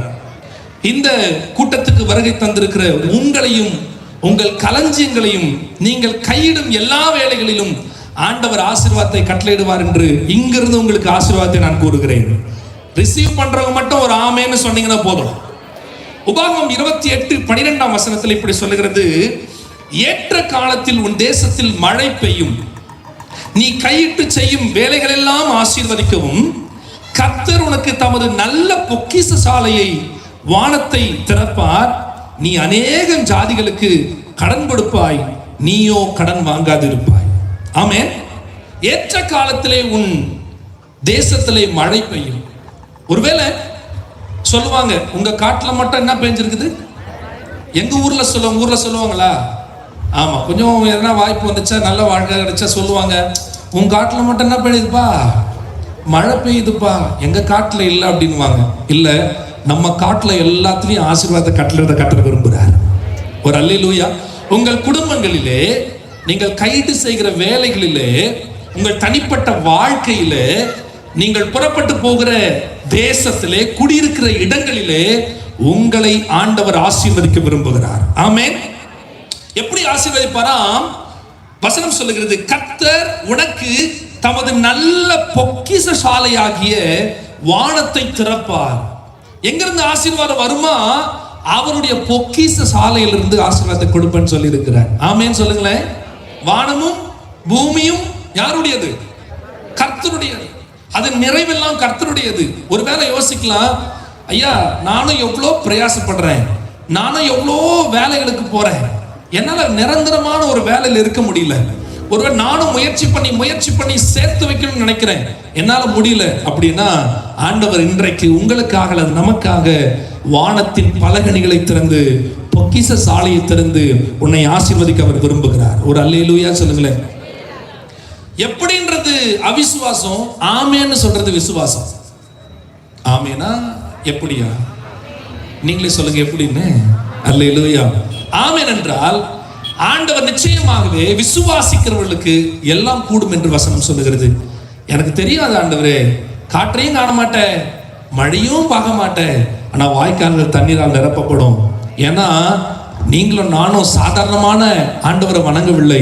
இந்த கூட்டத்துக்கு வருகை தந்திருக்கிற உங்களையும் உங்கள் களஞ்சியங்களையும் நீங்கள் கையிடும் எல்லா வேலைகளிலும் ஆண்டவர் ஆசீர்வாதத்தை கட்டளையிடுவார் என்று இங்கிருந்து உங்களுக்கு ஆசீர்வாதத்தை நான் கூறுகிறேன். ரிசீவ் பண்றவங்க மட்டும் ஒரு ஆமேன்னு சொன்னீங்கன்னா போதும். உபாகமம் 28:12 இப்படி சொல்லுகிறது, ஏற்ற காலத்தில் உன் தேசத்தில் மழை பெய்யும், நீ கையிட்டு செய்யும் வேலைகள் எல்லாம் ஆசீர்வதிக்கவும், கர்த்தர் உனக்கு தமது நல்ல பொக்கிஷ சாலையை வானத்தை திறப்பார், நீ அநேகம் ஜாதிகளுக்கு கடன் கொடுப்பாய், நீயோ கடன் வாங்காதிருப்பாய். ஆமென். ஏற்ற காலத்திலே உன் தேசத்திலே மழை பெய்யும். ஒருவேளை சொல்லுவாங்க, உங்க காட்டுல மட்டும் என்ன பெஞ்சிருக்குது? எங்க ஊர்ல உங்க ஊர்ல சொல்லுவாங்களா? ஆமா, கொஞ்சம் எதனா வாய்ப்பு வந்துச்சா, நல்ல வாழ்க்கை கிடைச்சா சொல்லுவாங்க, உங்க காட்டுல மட்டும் என்ன பெய்யுதுப்பா? மழை பெய்யுதுப்பா, எங்க காட்டுல இல்லை அப்படின்வாங்க. இல்ல, நம்ம காட்டுல எல்லாத்துலயும் ஆசீர்வாத கட்ட விரும்புறார். ஒரு அல்லேலூயா. உங்கள் குடும்பங்களிலே, நீங்கள் கைது செய்கிற வேலைகளிலே, உங்கள் தனிப்பட்ட வாழ்க்கையிலே, நீங்கள் புறப்பட்டு போகிற தேசத்திலே, குடியிருக்கிற இடங்களிலே உங்களை ஆண்டவர் ஆசீர்வதிக்க விரும்புகிறார். ஆமென். எப்படி ஆசீர்வதிப்பாராம்? வசனம் சொல்லுகிறது, கர்த்தர் உனக்கு தமது நல்ல பொக்கிஷ சாலையாகிய வானத்தை திறப்பார். எங்கிருந்து ஆசீர்வாதம் வருமா? அவருடைய பொக்கிஷ சாலையிலிருந்து ஆசீர்வாதத்தை கொடுப்பேன்னு சொல்லி இருக்கிறார். ஆமென் சொல்லுங்களேன். வானமும் பூமியும் யாருடையது? கர்த்தருடையது. அதன் நிறைவெல்லாம் கர்த்தருடையது. ஒருவேளை யோசிக்கலாம், ஐயா நானும் எவ்வளோ பிரயாசப்படுறேன், நானும் எவ்வளோ வேலைகளுக்கு போறேன், என்னால நிரந்தரமான ஒரு வேலையில் இருக்க முடியல, ஒருவேளை நானும் முயற்சி பண்ணி சேர்த்து வைக்கணும்னு நினைக்கிறேன், என்னால முடியல அப்படின்னா, ஆண்டவர் இன்றைக்கு உங்களுக்காக அல்லது நமக்காக வானத்தின் பலகணிகளை திறந்து, பொக்கிஷ சாலையை திறந்து உன்னை ஆசீர்வதிக்க அவர் விரும்புகிறார். ஒரு அல்லேலூயா சொல்லுங்களேன். எப்படின்றது அவிசுவாசம், ஆமேன்னு சொல்றது விசுவாசம். ஆமேனா எப்படியா? நீங்களே சொல்லுங்க எப்படின்னு. அல்லேலூயா. ஆமேன் என்றால் ஆண்டவர் நிச்சயமாகவே விசுவாசிக்கிறவர்களுக்கு எல்லாம் கூடும் என்று வசனம் சொல்லுகிறது. எனக்கு தெரியாது ஆண்டவரே, காற்றையும் காண மாட்டேன், மழையும் பார்க்க மாட்டேன், ஆனா வாய்க்கால்கள் தண்ணீரால் நிரப்பப்படும். ஏன்னா நீங்களும் நானும் சாதாரணமான ஆண்டவரை வணங்கவில்லை.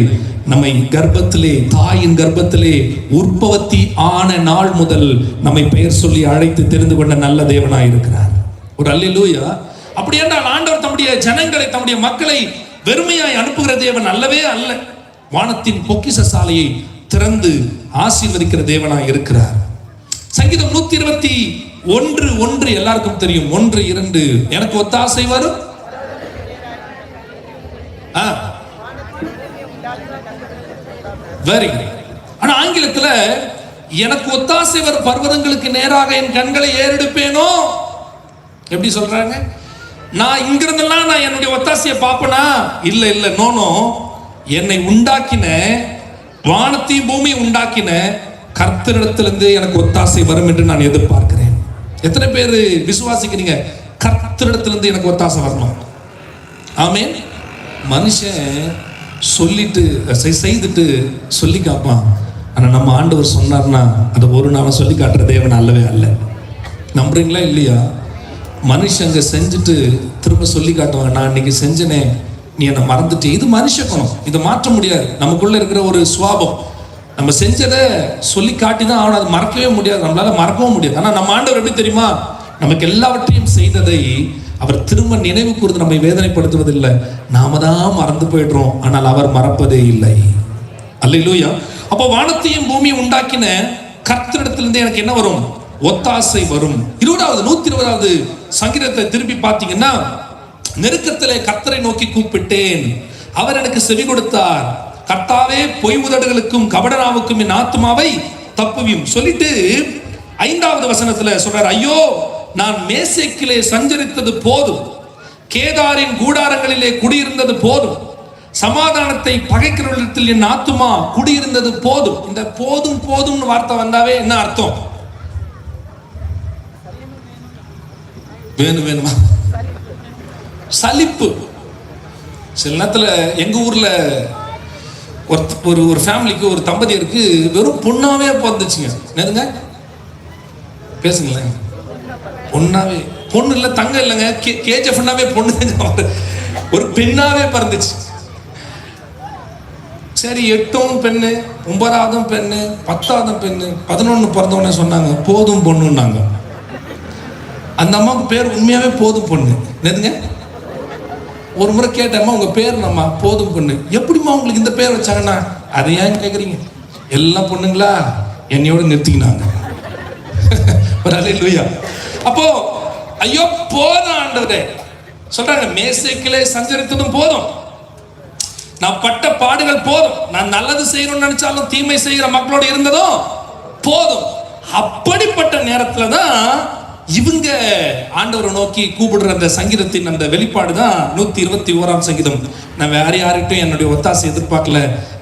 நம்மை கர்ப்பத்திலே, தாயின் கர்ப்பத்திலே உற்பத்தி ஆன நாள் முதல் நம்மை பெயர் சொல்லி அழைத்து தெரிந்து கொண்ட நல்ல தேவனாய் இருக்கிறார். ஒரு அல்லேலூயா. அப்படி என்றால் ஆண்டவர் தம்முடைய ஜனங்களை, தம்முடைய மக்களை வெறுமையாய் அனுப்புகிற தேவன் அல்லவே அல்ல. வானத்தின் பொக்கிஷ சாலையை திறந்து ஆசீர்வதிக்கிற தேவனாய் இருக்கிறார். சங்கீதம் 121:1 எல்லாருக்கும் தெரியும். 1:2 எனக்கு ஒத்தாசை வரும். Very good. ஆனா ஆங்கிலத்துல எனக்கு ஒத்தாசை வரும் பர்வதங்களுக்கு நேராக என் கண்களை ஏறெடுப்பேனோ. எப்படி சொல்றாங்க? நான் இங்கிருந்தெல்லாம் நான் என்னுடைய ஒத்தாசையை பார்ப்பனா? இல்ல இல்ல, நோனோ. என்னை உண்டாக்கின, வானத்தையும் பூமியை உண்டாக்கின கர்த்தரிடத்திலிருந்து எனக்கு ஒத்தாசை வரும் என்று நான் எதிர்பார்க்கிறேன். எத்தனை பேர் விசுவாசிக்கிறீங்க கர்த்தரிடத்திலிருந்து எனக்கு ஒத்தாசை வரணும்? ஆமென். மனுஷன் சொல்லிட்டு செய்துட்டு சொல்லி காப்பான். ஆனா நம்ம ஆண்டவர் சொன்னார்னா அதை ஒரு நாளும் சொல்லி காட்டுற தேவன் அல்லவே அல்ல. நம்புறீங்களா இல்லையா? மனுஷங்க செஞ்சுட்டு திரும்ப சொல்லி காட்டுவாங்க, நான் இன்னைக்கு செஞ்சனே, நீ என்னை மறந்துட்டு. இது மனுஷ குணம், இதை மாற்ற முடியாது. நமக்குள்ள இருக்கிற ஒரு சுவாபம். நம்ம செஞ்சதை சொல்லி காட்டி தான் ஆகணும். அதை மறக்கவே முடியாது, நம்மளால மறக்கவும் முடியாது. ஆனா நம்ம ஆண்டவர் எப்படி தெரியுமா? நமக்கு எல்லாவற்றையும் செய்ததை அவர் திரும்ப நினைவு கூர்ந்து நம்மை வேதனைப்படுத்துவதில்லை. நாம தான் மறந்து போயிடுறோம், ஆனால் அவர் மறப்பதே இல்லை. அல்லேலூயா. அப்போ வானத்தையும் பூமியை உண்டாக்கின கர்த்தரிடத்திலிருந்து எனக்கு என்ன வரும்? ஒத்தாசை வரும். 120வது சங்கீதத்தை திருப்பி பார்த்தீங்கன்னா, நெருக்கத்திலே கர்த்தரை நோக்கி கூப்பிட்டேன், அவர் எனக்கு செவி கொடுத்தார். கர்த்தாவே, பொய் உதடுகளுக்கும் கபடனாவுக்கும் என் ஆத்துமாவை தப்புவியும் சொல்லிட்டு 5வது வசனத்துல சொல்றார், ஐயோ நான் மேசேக்கிலே சஞ்சரித்தது போதும், கேதாரின் கூடாரங்களிலே குடியிருந்தது போதும், சமாதானத்தை பகைக்கிறவர்களிடத்தில் என் ஆத்துமா குடியிருந்தது போதும். இந்த போதும் போதும்னு வார்த்தை வந்தாவே என்ன அர்த்தம்? வேணுமா? சலிப்பு. சில நேரத்தில் எங்க ஊர்ல ஒரு ஃபேமிலிக்கு, ஒரு தம்பதியருக்கு வெறும் பொண்ணாவே பிறந்துச்சுங்க. என்னதுங்க? பேசுங்களேன். பொண்ணாவே, பொண்ணு இல்ல தங்க இல்லைங்க, கேஜிஎஃப்னாவே பொண்ணு, ஒரு பெண்ணாவே பிறந்துச்சு. சரி, 8ம் பெண்ணு, 9ஆவதும் பெண்ணு, 10ஆவதும் பெண்ணு, 11 பிறந்தவொடனே சொன்னாங்க போதும் பொண்ணுன்னாங்க. அந்த அம்மாவுக்கு பேர் உண்மையாவே போதும் பொண்ணு. என்னதுங்க? ஒரு முறை கேட்டம்மா உங்க பேர் நம்ம போதும் பொண்ணு, எப்படிம்மா உங்களுக்கு இந்த பேர் வச்சாங்கன்னா, அதை ஏன் கேட்குறீங்க, எல்லாம் பொண்ணுங்களா என்னையோட நிறுத்திக்கினாங்க. அப்போ ஐயோ போதும் ஆண்டவரே சொல்றாங்க, மேசைக்கிலே சஞ்சரித்ததும் போதும், நான் பட்ட பாடுகள் போதும், நான் நல்லது செய்யணும்னு நினைச்சாலும் தீமை செய்கிற மக்களோட இருந்ததும் போதும். அப்படிப்பட்ட நேரத்துல தான் இவங்க ஆண்டவரை நோக்கி கூப்பிடுற அந்த சங்கீதத்தின் அந்த வெளிப்பாடு தான் 121ஆம் சங்கீதம். நான் வேற யார்கிட்டும் என்னுடைய ஒத்தாசை எதிர்பார்க்கல,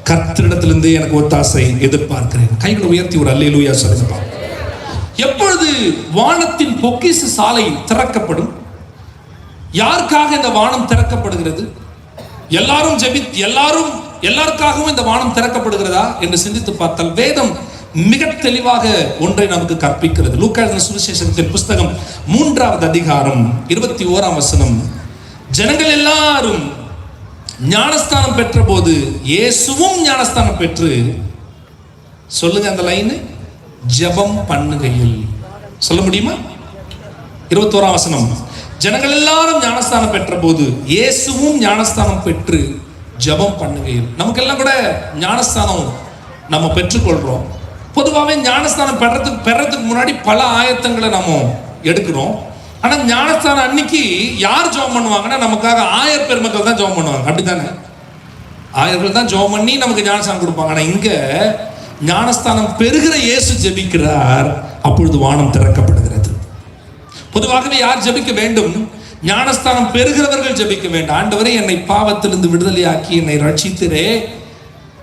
கர்த்தரிடத்திலிருந்து எனக்கு ஒத்தாசை எதிர்பார்க்கிறேன். கைகளை உயர்த்தி ஒரு அல்லேலூயா சொல்லுங்க. எப்பொழுது வானத்தின் பொக்கிஷ சாலை திறக்கப்படும்? யாருக்காக இந்த வானம் திறக்கப்படுகிறது? எல்லாருக்காகவும் இந்த வானம் திறக்கப்படுகிறதா என்று சிந்தித்து பார்த்தால் வேதம் மிக தெளிவாக ஒன்றை நமக்கு கற்பிக்கிறது. லூக்கா எழுதின சுவிசேஷத்தின் புஸ்தகம் 3வது அதிகாரம் 21ஆம் வசனம். ஜனங்கள் எல்லாரும் ஞானஸ்தானம் பெற்ற போது இயேசுவும் ஞானஸ்தானம் பெற்று, சொல்லுங்க அந்த லைன், ஜெபம் பண்ணுகையில். சொல்ல முடியுமா? 21ஆம் வசனம். ஜனங்கள் எல்லாரும் ஞானஸ்தானம் பெற்ற போது இயேசுவும் ஞானஸ்தானம் பெற்று ஜெபம் பண்ணுகையில். நமக்கெல்லாம் கூட ஞானஸ்தானம் நம்ம பெற்றுக்கொள்றோம். பொதுவாகவே ஞானஸ்தானம் பெறதுக்கு முன்னாடி பல ஆயத்தங்களை நம்ம எடுக்கிறோம். ஆனா ஞானஸ்தானம் அன்னைக்கு யார் ஜெபம் பண்ணுவாங்கன்னா, நமக்காக ஆயர் பெருமக்கள் தான் ஜெபம் பண்ணுவாங்க. அப்படித்தானே? ஆயர்கள் தான் ஜெபம் பண்ணி நமக்கு ஞானஸ்தானம் கொடுப்பாங்க. ஆனா இங்க ஞானஸ்தானம் பெறுகிற இயேசு ஜெபிக்கிறார், அப்பொழுது வானம் திறக்கப்படுகிறது. பொதுவாகவே யார் ஜெபிக்க வேண்டும்? ஞானஸ்தானம் பெறுகிறவர்கள் ஜெபிக்க வேண்டும். ஆண்டவரே, என்னை பாவத்திலிருந்து விடுதலையாக்கி என்னை ரட்சித்திரே,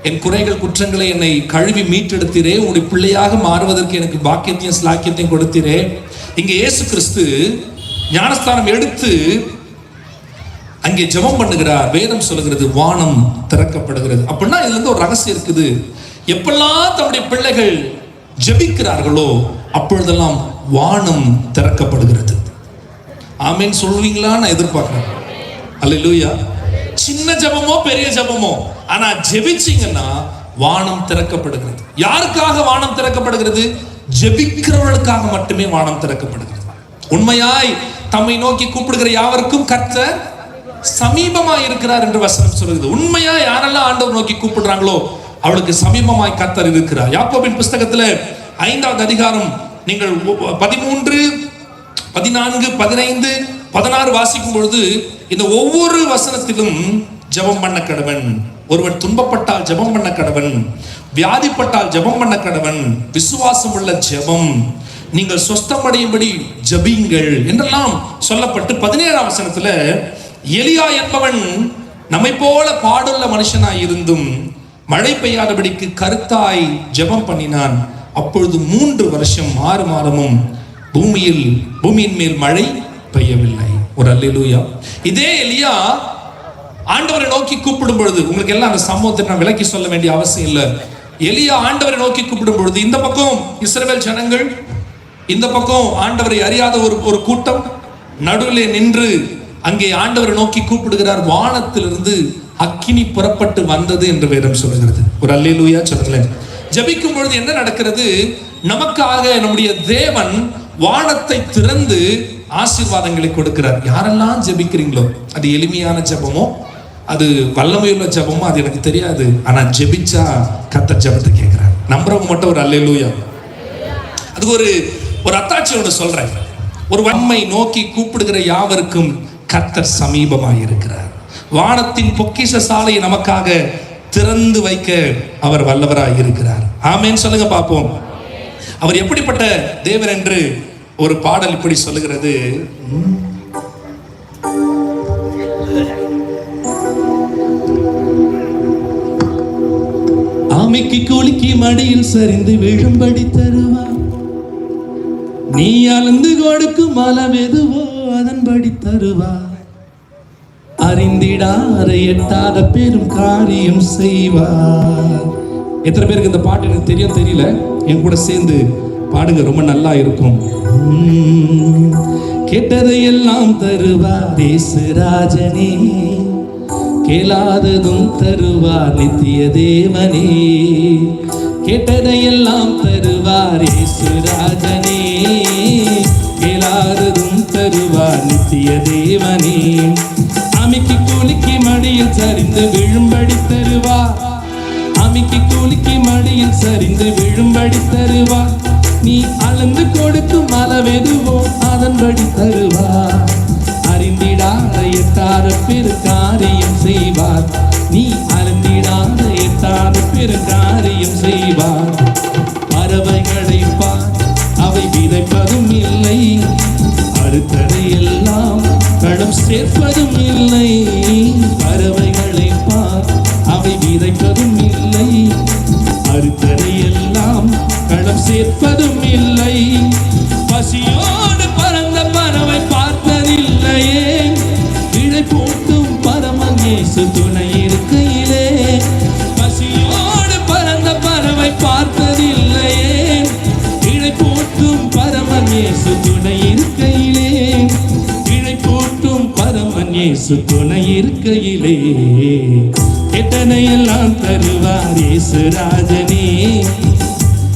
என் குறைகள் குற்றங்களை என்னை கழுவி மீட்டெடுத்திரே, உங்களுடைய பிள்ளையாக மாறுவதற்கு எனக்கு பாக்கியத்தையும் ஸ்லாக்கியத்தையும் கொடுத்திரே. இங்க இயேசு கிறிஸ்து ஞானஸ்தானம் எடுத்து அங்கே ஜெபம் பண்ணுகிறார். வேதம் சொல்லுகிறது வானம் திறக்கப்படுகிறது. அப்படின்னா இதுல இருந்து ஒரு ரகசியம் இருக்குது. எப்பெல்லாம் தம்முடைய பிள்ளைகள் ஜெபிக்கிறார்களோ அப்பொழுதெல்லாம் வானம் திறக்கப்படுகிறது. ஆமென் சொல்வீங்களா? நான் எதிர்பார்க்கிறேன். அல்லேலூயா. சின்ன ஜெபமோ பெரிய ஜெபமோ, ஆனா ஜெபிச்சீங்கன்னா வானம் திறக்கப்படுகிறது. யாருக்காக வானம் திறக்கப்படுகிறது? ஜெபிக்கிறவர்களுக்காக மட்டுமே வானம் திறக்கப்படுகிறது. உண்மையாய் தம்மை நோக்கி கூப்பிடுகிற யாவருக்கும் கர்த்தர் சமீபமாய் இருக்கிறார் என்று வசனம் சொல்கிறது. உண்மையா யாரெல்லாம் ஆண்டவர் நோக்கி கூப்பிடுறாங்களோ அவளுக்கு சமீபமாய் கர்த்தர் இருக்கிறார். யாக்கோபின் புஸ்தகத்துல 5வது அதிகாரம் நீங்கள் 13, 14, 15, 16 வாசிக்கும் பொழுது இந்த ஒவ்வொரு வசனத்திலும் ஜெபம் பண்ண கடவன், ஒருவன் துன்பப்பட்டால் ஜெபம் பண்ண கடவன், வியாதிப்பட்டால் ஜெபம் பண்ண கடவன், விசுவாசம் உள்ள ஜெபம், நீங்கள் சொஸ்தமடையும்படி ஜெபியுங்கள் என்றெல்லாம் சொல்லப்பட்டு 17ஆம் வசனத்துல எலியா என்பவன் நம்மை போல பாடுள்ள மனுஷனாய் இருந்தும் மழை பெய்யாதபடிக்கு கருத்தாய் ஜெபம் பண்ணினான். அப்பொழுது 3 வருஷம் 6 மாதமும் பூமியின் மேல் மழை பெய்யவில்லை. ஒரு அல்லேலூயா. இதே எலியா ஆண்டவரை நோக்கி கூப்பிடும் பொழுது, உங்களுக்கு எல்லாம் அந்த சம்பவத்தை நான் விளக்கி சொல்ல வேண்டிய அவசியம் இல்லை. எலியா ஆண்டவரை நோக்கி கூப்பிடும் பொழுது இந்த பக்கம் இஸ்ரவேல் ஜனங்கள், இந்த பக்கம் ஆண்டவரை அறியாத ஒரு கூட்டம் நடுவிலே நின்று அங்கே ஆண்டவரை நோக்கி கூப்பிடுகிறார். வானத்திலிருந்து அக்கினி புறப்பட்டு வந்தது என்று வேதம் சொல்லுகிறது. ஒரு அல்லேலூயா சொல்லுங்களேன். ஜெபிக்கும் பொழுது என்ன நடக்கிறது? நமக்காக நம்முடைய தேவன் வானத்தை திறந்து ஆசீர்வாதங்களை கொடுக்கிறார். யாரெல்லாம் ஜெபிக்கிறீங்களோ, அது எளிமையான ஜெபமோ அது வல்லமையுள்ள ஜெபமோ அது எனக்கு தெரியாது, ஆனா ஜெபிச்சா கர்த்தர் ஜெபத்தை கேட்கிறார். நம்புறவங்க மட்டும் ஒரு அல்லேலூயா. அதுக்கு ஒரு அத்தாட்சி ஒன்று சொல்றேன். ஒரு வன்மை நோக்கி கூப்பிடுகிற யாவருக்கும் கர்த்தர் சமீபமாய் இருக்கிறார். வானத்தின் பொக்கிஷ சாலையை நமக்காக திறந்து வைக்க அவர் வல்லவராய் இருக்கிறார். ஆமென் சொல்லுங்க பார்ப்போம். அவர் எப்படிப்பட்ட தேவன் என்று ஒரு பாடல் இப்படி சொல்லுகிறது. ஆமைக்கு குலுக்கி மடியில் சரிந்து விழும்படி தருவார், நீ அளந்து கொடுக்கும் மலம் எதுவோ அதன்படி தருவார், அறிந்திடாத எட்டாத பெரும் காரியம் செய்வார். எத்தனை பேருக்கு இந்த பாட்டு எனக்கு தெரியும் தெரியல, என் கூட சேர்ந்து பாடுங்க, ரொம்ப நல்லா இருக்கும். கேட்டதையெல்லாம் தருவார் இயேசு ராஜனே, கேளாததும் தருவார் நித்திய தேவனே. கேட்டதையெல்லாம் தருவார் இயேசு ராஜனே. கேளாததும் தருவார் நித்திய தேவனே. அமிக்கி கூலிக்கு மடியில் சரிந்து விழும்படி தருவார். அமிக்கி கூலிக்கு மடியில் சரிந்து விழும்படி தருவார். நீ அளந்து கொடுக்கும் அளவெதுவோ அதன்படி தருவார். அறிந்திடாத எட்டாத பெரு காரியம் செய்வார். நீ அறிந்திடாத எட்டாத பெரு காரியம் செய்வார். பறவைகளை பார், அவை விதைப்பதும் இல்லை, அறுத்ததை எல்லாம் களம் சேர்ப்பதும் இல்லை. பறவைகளை பார், அவை விதைப்பதும் இல்லை, அறுத்ததை எல்லாம் களம் சேர்ப்பதும் இல்லை. பசியோடு பறந்த பறவை பார்த்ததில்லையே, இழை போட்டும் பரமன் இயேசு துணை இருக்கையிலே. பசியோடு பறந்த பறவை பார்த்ததில்லையே, இழை போட்டும் பரமன் இயேசு துணை இருக்கையிலே. இழை போட்டும் பரமன் இயேசு துணை இருக்கையிலே. கேட்டனையெல்லாம் தருவார் இயேசு ராஜனே.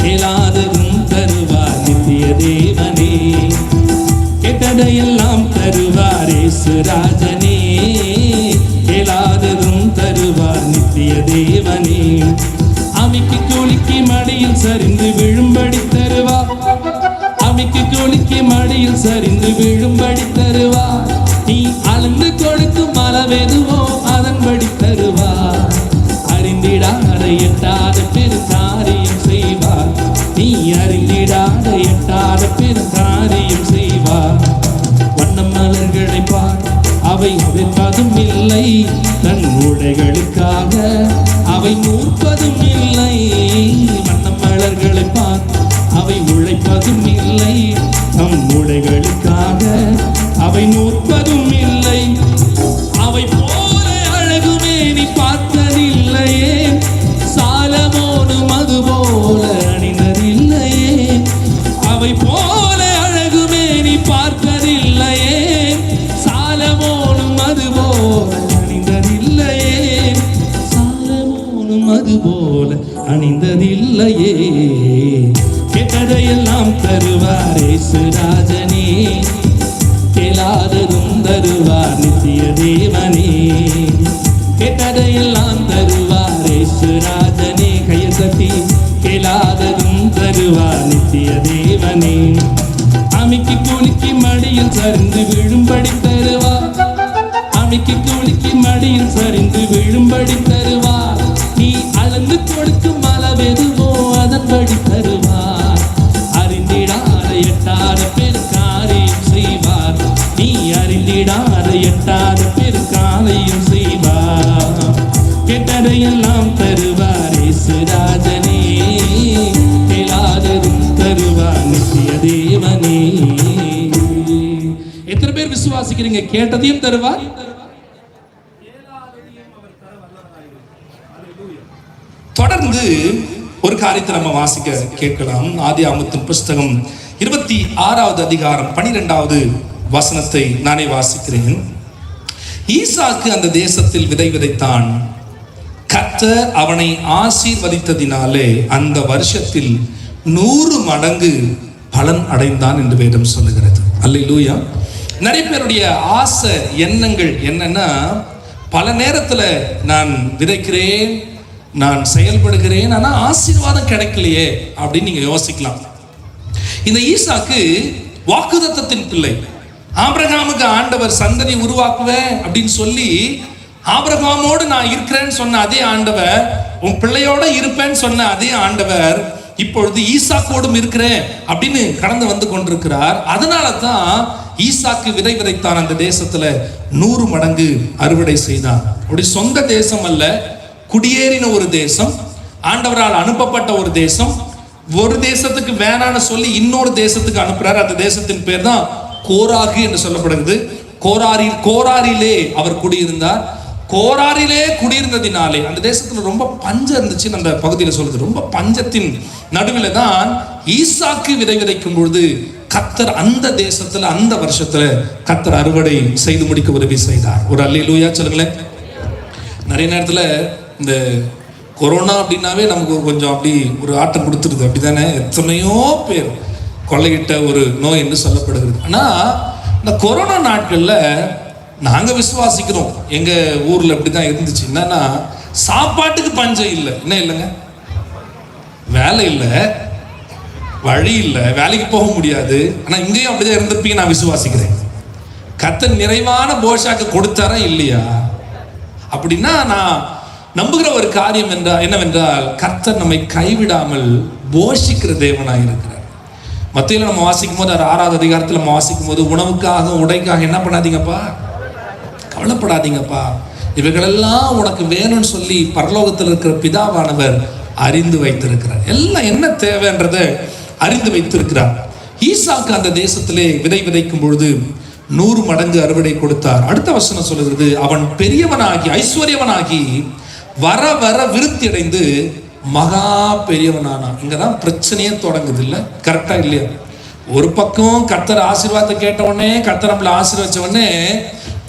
கேளாததும் தருவார் நித்திய தேவனே. கேட்டதையெல்லாம் தருவார் இயேசு ராஜனே. கேளாததும் தருவார் நித்திய தேவனே. அமிக்கி கூலிக்கு மடியில் சரிந்து விழும்படி தருவார். அமிக்கி கூலிக்கு மடியில் சரிந்து விழும்படி தருவார். நீ அளந்து கொடுக்கும் அளவெதுவோ அதன்படி தருவார். அறிந்திடாத எட்டாத பெரு காரியம் செய்வார். நீ அறிந்திடாத எட்டாத பெரு காரியம் செய்வார். வண்ணம் மலர்களை பார், அவை விற்பதும் இல்லை, தன் உடைகளுக்காக அவை நூற்பதும் இல்லை. வண்ணம் மலர்களை பார், அவை உழைப்பதும் இல்லை, நம் உடைகளுக்காக அவை நூற்பதும் இல்லை. அவை போல அழகுமே நீ பார்த்ததில்லையே, சாலமோனும் அது போல அணிந்ததில்லையே. அவை போல அழகுமே நீ பார்த்ததில்லையே, சாலமோனும் அது போல அணிந்ததில்லையே. சாலமோனும் அது போல அணிந்ததில்லையே. கேட்டதையெல்லாம் தருவார் இயேசு ராஜனே. கேளாததும் தருவார் நித்திய தேவனே. கேட்டதையெல்லாம் தருவார் இயேசு ராஜனே. கையை தட்டி கேளாததும் தருவார் நித்திய தேவனே. அமிக்கி கூலிக்கு மடியில் சரிந்து விழும்படி தருவார். அமிக்கி கூலிக்கு மடியில் சரிந்து விழும்படி தருவார். நீ அளந்து கொடுக்கும் அளவெதுவோ அதன்படி தருவார். அறிந்திடாத எட்டாத பெரு காரியம் செய்வார். நீ அறிந்திடாத எட்டாத பெரு காரியம் செய்வார். கேட்டதையெல்லாம் தருவார் இயேசு ராஜனே. கேளாததும் தருவார் நித்திய தேவனே. எத்தனை பேர் விசுவாசிக்கிறீங்க? கேட்டதையும் தருவார், தொடர்ந்து ஒரு காரியத்தை நம்ம வாசிக்க கேட்கலாம். ஆதியாகமத்தின் புஸ்தகம் 26வது அதிகாரம் 12வது வசனத்தை நானே வாசிக்கிறேன். ஈசாக்கு அந்த தேசத்தில் விதை விதைத்தான். கர்த்தர் அவனை ஆசீர்வதித்ததினாலே அந்த வருஷத்தில் 100 மடங்கு பலன் அடைந்தான் என்று வேதம் சொல்லுகிறது. அல்லேலூயா. நிறைய பேருடைய ஆசை எண்ணங்கள் என்னன்னா, பல நேரத்துல நான் விதைக்கிறேன், நான் செயல்படுகிறேன், ஆனா ஆசீர்வாதம் கிடைக்கலையே அப்படின்னு நீங்க யோசிக்கலாம். இந்த ஈசாக்கு வாக்குத்தத்தத்தின் பிள்ளை. ஆபிரகாமுக்கு ஆண்டவர் சந்ததி உருவாக்குவேன் அப்படின்னு சொல்லி, ஆபிரகாமோடு நான் இருக்கிறேன்னு சொன்ன அதே ஆண்டவர், உன் பிள்ளையோட இருப்பேன்னு சொன்ன அதே ஆண்டவர் இப்பொழுது ஈசாக்கோடும் இருக்கிறேன் அப்படின்னு கடந்து வந்து கொண்டிருக்கிறார். அதனால தான் ஈசாக்கு விதை விதைத்தான். அந்த தேசத்துல 100 மடங்கு அறுவடை செய்தான். அப்படி சொந்த தேசம் அல்ல, குடியேறின ஒரு தேசம், ஆண்டவரால் அனுப்பப்பட்ட ஒரு தேசம். ஒரு தேசத்துக்கு வேணான்னு சொல்லி இன்னொரு தேசத்துக்கு அனுப்புறாரு. அந்த தேசத்தின் பேர் தான் கோராகு என்று சொல்லப்படுகிறது. கோராரிலே அவர் குடியிருந்தார். கோராரிலே குடியிருந்ததினாலே அந்த தேசத்துல ரொம்ப பஞ்சம் இருந்துச்சு. அந்த பகுதியில் சொல்றது ரொம்ப பஞ்சத்தின் நடுவில் தான் ஈசாக்கு விதை விதைக்கும் பொழுது கர்த்தர் அந்த தேசத்துல அந்த வருஷத்துல கர்த்தர் அறுவடை செய்து முடிக்க உதவி செய்தார். ஒரு அல்லேலூயா சொல்லுங்களேன். நிறைய நேரத்தில் இந்த கொரோனா அப்படின்னாவே நமக்கு கொஞ்சம் அப்படி ஒரு ஆட்டம் கொடுத்துருது, அப்படிதானே? எத்தனையோ பேர் கொள்ளையிட்ட ஒரு நோய் என்று சொல்லப்படுகிறது. ஆனால் இந்த கொரோனா நாட்களில் நாங்கள் விசுவாசிக்கிறோம், எங்கள் ஊரில் அப்படி தான் இருந்துச்சு. என்னன்னா, சாப்பாட்டுக்கு பஞ்சம் இல்லை. என்ன இல்லைங்க? வேலை இல்லை, வழி இல்லை, வேலைக்கு போக முடியாது. ஆனால் இங்கேயும் அப்படிதான் இருந்திருப்பீங்க நான் விசுவாசிக்கிறேன். கர்த்தர் நிறைவான போஷாக்கு கொடுத்தாரா இல்லையா? அப்படின்னா நான் நம்புகிற ஒரு காரியம் என்னவென்றால், கர்த்தர் நம்மை கைவிடாமல் போஷிக்கிற தேவனாக இருக்கிறார். மத்தியில நம்ம வாசிக்கும் போது 6வது அதிகாரத்தில் நம்ம வாசிக்கும் போது, உணவுக்காக உடைக்காக என்ன பண்ணாதீங்கப்பா, கவலைப்படாதீங்கப்பா, இவைகளெல்லாம் உனக்கு வேணும்னு சொல்லி பரலோகத்தில் இருக்கிற பிதாவானவர் அறிந்து வைத்திருக்கிறார். எல்லாம் என்ன தேவைன்றதை அறிந்து வைத்திருக்கிறார். ஈசாக்கு அந்த தேசத்திலே விதை விதைக்கும் பொழுது 100 மடங்கு அறுவடை கொடுத்தார். அடுத்த வசனம் சொல்லுகிறது, அவன் பெரியவனாகி ஐஸ்வர்யவனாகி வர வர விருத்தி அடைந்து மகா பெரியவனானான். இங்கதான் பிரச்சனையே தொடங்குது, இல்ல? கரெக்டா இல்லையா? ஒரு பக்கம் கர்த்தர் ஆசீர்வாதத்தை கேட்ட உடனே, கர்த்தர் நம்மளை ஆசீர்வச்ச உடனே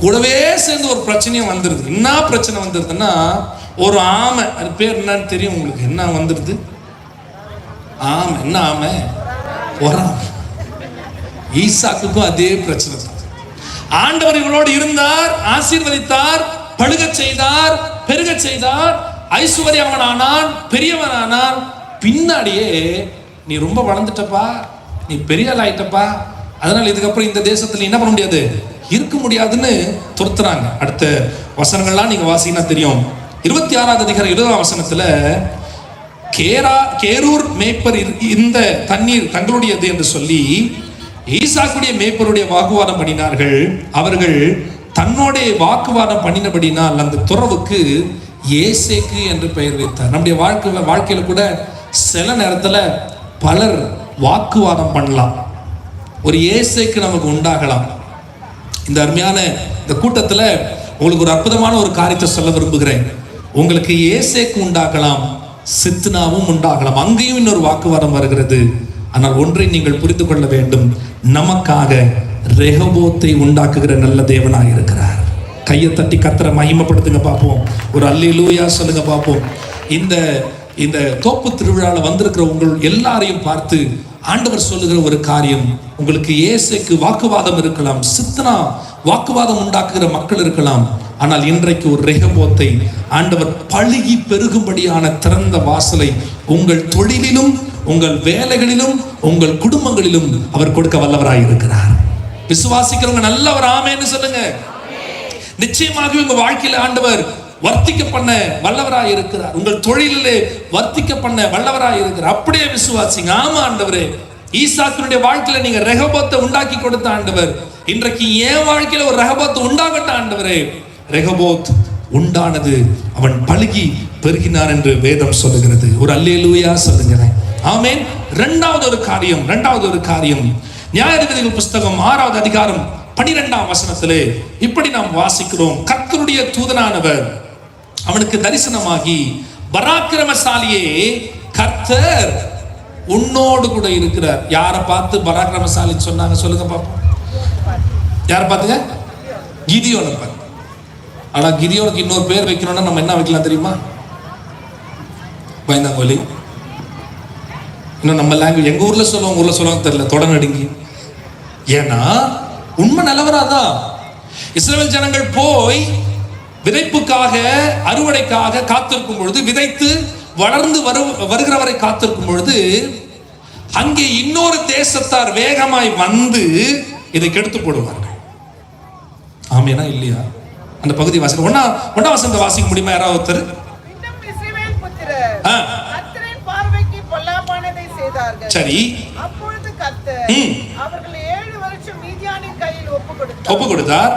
கூடவே சேர்ந்து ஒரு பிரச்சனையும் வந்துருது. என்ன பிரச்சனை வந்துருதுன்னா, ஒரு ஆமை, அது பேர் என்னன்னு தெரியும் உங்களுக்கு? என்ன வந்துருது? ஆமை. என்ன ஆமை? பொறாமை. ஈசாக்குக்கும் அதே பிரச்சனை தான். ஆண்டவர் இவளோடு இருந்தார், ஆசீர்வதித்தார், பழுக செய்தார், பெருக செய்தார், ஐஸ்வர்யவனானான், பெரியவனானான். பின்னாடியே நீ ரொம்ப வளர்ந்துட்டப்பா, நீ பெரிய ஆள் ஆயிட்டப்பா, அதனால இதுக்கப்புறம் இந்த தேசத்துல என்ன பண்ண முடியாது, இருக்க முடியாதுன்னு துரத்துறாங்க. அடுத்த வசனங்கள்லாம் நீங்க வாசிங்கன்னா தெரியும். 26வது அதிகாரம் 20ஆம் வசனத்துல, கேரூர் மேய்ப்பர் இந்த தண்ணீர் தங்களுடையது என்று சொல்லி ஈசாக்குடைய மேய்ப்பருடைய வாக்குவாதம் பண்ணினார்கள். அவர்கள் தன்னோட வாக்குவாதம் பண்ணினபடினால் அந்த துறவுக்கு ஏசேக்கு என்று பெயர் வைத்தார். நம்முடைய வாழ்க்கையில கூட சில நேரத்துல பலர் வாக்குவாதம் பண்ணலாம், ஒரு ஏசேக்கு நமக்கு உண்டாகலாம். இந்த அருமையான இந்த கூட்டத்துல உங்களுக்கு ஒரு அற்புதமான ஒரு காரியத்தை சொல்ல விரும்புகிறேன். உங்களுக்கு ஏசேக்கு உண்டாகலாம், சித்னாவும் உண்டாகலாம். அங்கேயும் இன்னொரு வாக்குவாதம் வருகிறது. ஆனால் ஒன்றை நீங்கள் புரிந்து கொள்ள வேண்டும், நமக்காக ரெகோபோத்தை உண்டாக்குகிற நல்ல தேவனாக இருக்கிறார். கையை தட்டி கர்த்தரை மகிமைப்படுத்துங்க பார்ப்போம். ஒரு அல்லேலூயா சொல்லுங்க பார்ப்போம். இந்த தோப்பு திருவிழாவில் வந்திருக்கிற உங்கள் எல்லாரையும் பார்த்து ஆண்டவர் சொல்லுகிற ஒரு காரியம், உங்களுக்கு ஏசேக்கு வாக்குவாதம் இருக்கலாம், சித்னா வாக்குவாதம் உண்டாக்குகிற மக்கள் இருக்கலாம். ஆனால் இன்றைக்கு ஒரு ரெகோபோத்தை ஆண்டவர் பழுகி பெருகும்படியான திறந்த வாசலை உங்கள் தொழிலிலும், உங்கள் வேலைகளிலும், உங்கள் குடும்பங்களிலும் அவர் கொடுக்க வல்லவராய் இருக்கிறார். விசுவாசிக்கிறவங்க நல்ல ஒரு ஆமென்னு சொல்லுங்க. நிச்சயமாக உங்க வாழ்க்கையில ஆண்டவர் வர்த்திக்க பண்ண வல்லவராய் இருக்கிறார். உங்கள் தொழிலிலே வர்த்திக்க பண்ண வல்லவராய் இருக்கிறார். அப்படியே விசுவாசிங்க. ஆமா ஆண்டவரே, ஈசாக்கினுடைய வாழ்க்கையில நீங்க ரெகோபோத்தை உண்டாக்கி கொடுத்த ஆண்டவர், இன்றைக்கு என் வாழ்க்கையில ஒரு ரெகோபோத் உண்டாகட்ட ஆண்டவரே. ரெகோபோத் உண்டானது, அவன் பழுகி பெருகினான் என்று வேதம் சொல்லுகிறது. ஒரு அல்லேலூயா சொல்லுங்க. ஆமென். இரண்டாவது ஒரு காரியம் நியாயாதிபதிகள் புஸ்தகம் 6வது அதிகாரம் 12ஆம் வசனத்திலே இப்படி நாம் வாசிக்கிறோம். கர்த்தருடைய தூதனானவர் அவனுக்கு தரிசனமாகி, பராக்கிரமசாலியே, கர்த்தர் உன்னோடு கூட இருக்கிறார். யாரை பார்த்து பராக்கிரமசாலி சொன்னாங்க சொல்லுங்க பாப்போம். யாரை பார்த்துங்க? கிதியோனை பார்த்து. ஆனா கிதியோனுக்கு இன்னொரு பேர் வைக்கணும்னா நம்ம என்ன வைக்கலாம் தெரியுமா? பயந்தாங்கோலி. இன்னும் நம்ம லாங்குவேஜ், எங்க ஊர்ல சொல்லுவாங்க தெரியல, தொடநடுங்கி. ஏன்னா உண்மை நிலவராதான். இஸ்ரவேல் ஜனங்கள் போய் விதைப்புக்காக, அறுவடைக்காக காத்திருக்கும் பொழுது, விதைத்து வளர்ந்து வருகிறவரை காத்திருக்கும் பொழுது, அங்கே இன்னொரு தேசத்தார் வேகமாய் வந்து இதை கெடுத்து போடுவார்கள். ஆமேனா இல்லையா? அந்த பகுதி வாசிக்க ஒன்னா வசனத்தை வாசிக்க முடியுமா யாராவது ஒருத்தர்? சரி. அப்பொழுது கர்த்தர் அவர்களை 7 வருஷம் மீதியானின் கையில் ஒப்பு கொடுத்தார்.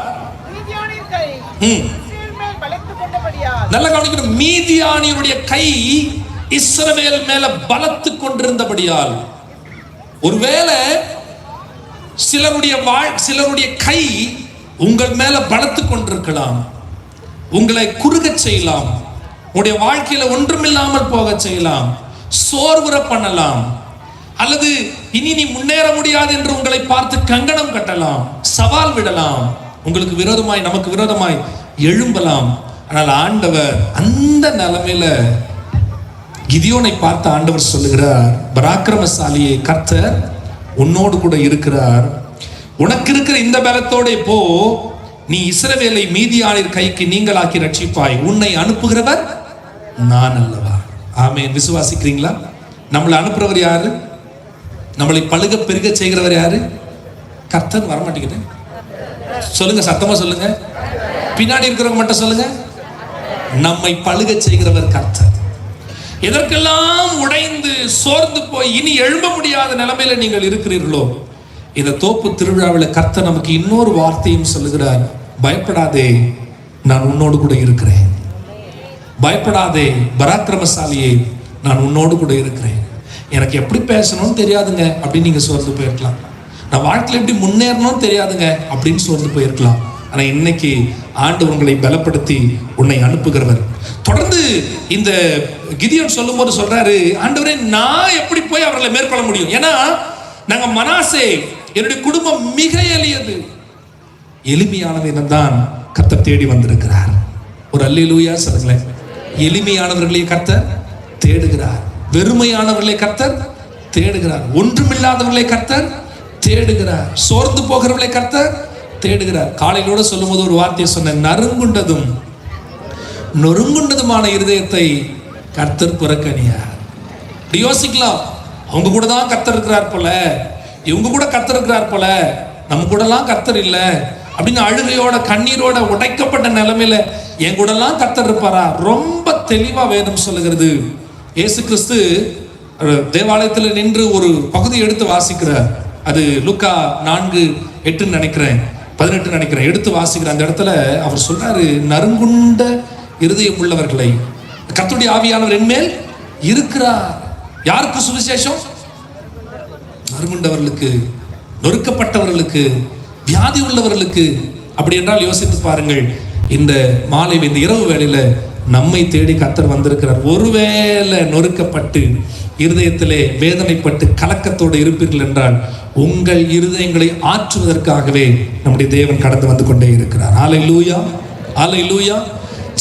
மீதியானின் கை இஸ்ரவேல் மேல் பலத்து கொண்டபடியால், நல்ல கவனிக்கணும், மீதியானியருடைய கை இஸ்ரவேல் மேல பலத்து கொண்டிருந்தபடியால். ஒருவேளை சிலருடைய கை உங்கள் மேல பலத்து கொண்டிருக்கலாம், உங்களை குறுகச் செய்யலாம், உங்களுடைய வாழ்க்கையில ஒன்றுமில்லாமல் போக செய்யலாம், சோர்வுற பண்ணலாம், அல்லது இனி நீ முன்னேற முடியாது என்று உங்களை பார்த்து கங்கணம் கட்டலாம், சவால் விடலாம், உங்களுக்கு விரோதமாய் நமக்கு விரோதமாய் எழும்பலாம். ஆனால் ஆண்டவர் அந்த நிலைமையில கிதியோனை பார்த்து ஆண்டவர் சொல்லுகிறார், பராக்கிரமசாலியே, கர்த்தர் உன்னோடு கூட இருக்கிறார். உனக்கு இருக்கிற இந்த பலத்தோட போ, நீ இஸ்ரவேலை மீதியானின் கைக்கு நீங்களாக்கி ரட்சிப்பாய். உன்னை அனுப்புகிறவர் நான் அல்லவா? ஆமென். விசுவாசிக்கிறீங்களா? நம்மளை அனுப்புறவர் யாரு? நம்மளை பழுக பெருக செய்கிறவர் யாரு? கர்த்தர். வரமாட்டேங்குது, சொல்லுங்க, சத்தமா சொல்லுங்க. பின்னாடி இருக்கிறவங்க மட்டும் சொல்லுங்க. நம்மை பழுக செய்கிறவர் கர்த்தர். எதற்கெல்லாம் உடைந்து சோர்ந்து போய் இனி எழும்ப முடியாத நிலைமையில நீங்கள் இருக்கிறீர்களோ, இந்த தோப்பு திருவிழாவில் கர்த்தர் நமக்கு இன்னொரு வார்த்தையும் சொல்லுகிறார். பயப்படாதே, நான் உன்னோடு கூட இருக்கிறேன். பயப்படாதே பராக்கிரமசாலியே, நான் உன்னோடு கூட இருக்கிறேன். எனக்கு எப்படி பேசணும்னு தெரியாதுங்க அப்படின்னு நீங்க சோர்ந்து போயிருக்கலாம். நான் வாழ்க்கையில் எப்படி முன்னேறணும்னு தெரியாதுங்க அப்படின்னு சோர்ந்து போயிருக்கலாம். ஆனா இன்னைக்கு ஆண்டவர் உங்களை பலப்படுத்தி உன்னை அனுப்புகிறவர். தொடர்ந்து இந்த கிதியோன் சொல்லும் போது சொல்றாரு, ஆண்டவரே, நான் எப்படி போய் அவர்களை மேற்கொள்ள முடியும்? ஏன்னா நாங்க மனாசே, என்னுடைய குடும்பம் மிக எளியது. எளிமையானவன் தான் கர்த்தர் தேடி வந்திருக்கிறார். ஒரு அல்லேலூயா சொல்லுங்களேன். எளிமையானவர்களே கர்த்தர் தேடுகிறார். வெறுமையானவர்களே கர்த்தர் தேடுகிறார். ஒன்றுமில்லாதவர்களே கர்த்தர் தேடுகிறார். சோர்ந்து போகிறவர்களே கர்த்தர் தேடுகிறார். காலையிலோட சொல்லும் போது ஒரு வார்த்தையை சொன்னேன், நறுங்குண்டதும் நொறுங்குண்டதுமான இருதயத்தை கர்த்தர் புறக்கணியார். யோசிக்கலாம், அவங்க கூட தான் கர்த்தர் இருக்கிறார் போல, இவங்க கூட கர்த்தர் இருக்கிறார் போல, நம்ம கூட எல்லாம் கர்த்தர் இல்லை அப்படின்னு அழுகையோட கண்ணீரோட உடைக்கப்பட்ட நிலைமையில என் கூட எல்லாம் கர்த்தர் இருப்பாரா? ரொம்ப தெளிவா வேதம் சொல்லுகிறது. இயேசு கிறிஸ்து தேவாலயத்தில் நின்று ஒரு பகுதி எடுத்து வாசிக்கிறார். அது லூக்கா 4:8 நினைக்கிறேன், 18 நினைக்கிறேன், எடுத்து வாசிக்கிற அந்த இடத்துல அவர் சொல்றாரு, நறுங்குண்ட இருதயம் உள்ளவர்களை கர்த்தருடைய ஆவியானவர் என்மேல் இருக்கிறார். யாருக்கு சுவிசேஷம்? நறுங்குண்டவர்களுக்கு, நொறுக்கப்பட்டவர்களுக்கு, வியாதி உள்ளவர்களுக்கு. அப்படி என்றால் யோசித்து பாருங்கள், இந்த மாலை, இந்த இரவு வேளையில நம்மை தேடி கர்த்தர் வந்திருக்கிறார். ஒருவேளை நொறுக்கப்பட்டு இருதயத்திலே வேதனைப்பட்டு கலக்கத்தோடு இருப்பீர்கள் என்றால் உங்கள் இருதயங்களை ஆற்றுவதற்காகவே நம்முடைய தேவன் கடந்து வந்து கொண்டே இருக்கிறார். ஹல்லேலூயா, ஹல்லேலூயா.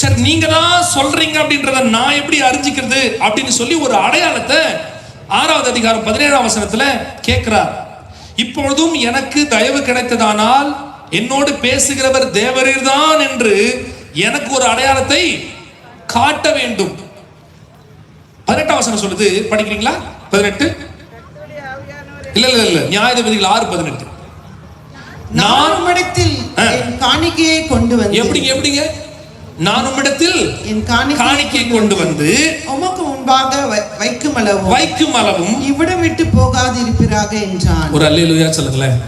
சரி, நீங்க தான் சொல்றீங்க அப்படின்றத நான் எப்படி அறிஞ்சிக்கிறது அப்படின்னு சொல்லி ஒரு அடையாளத்தை 6வது அதிகாரம் 17ஆம் வசனத்துல கேட்கிறார். இப்பொழுதும் எனக்கு தயவு கிடைத்ததானால் என்னோடு பேசுகிறவர் தேவரீர்தான் என்று எனக்கு ஒரு அடையாளத்தை காட்ட வேண்டும். 18ஆம் வசனம் சொல்லுது, படிக்கிறீங்களா? 18 இல்ல நியாயாதிபதிகள் 6:18. நான் உம்மிடத்தில் என் காணிக்கையை கொண்டு வந்து, எப்படிங்க நான் உம்மிடத்தில் என் காணிக்கையை கொண்டு வந்து உமக்கு முன்பாக வைக்கும் அளவும் இவ்விடம் விட்டு போகாதிருப்பீராக என்றான். ஒரு அல்லேலூயா சொல்லுங்களேன்.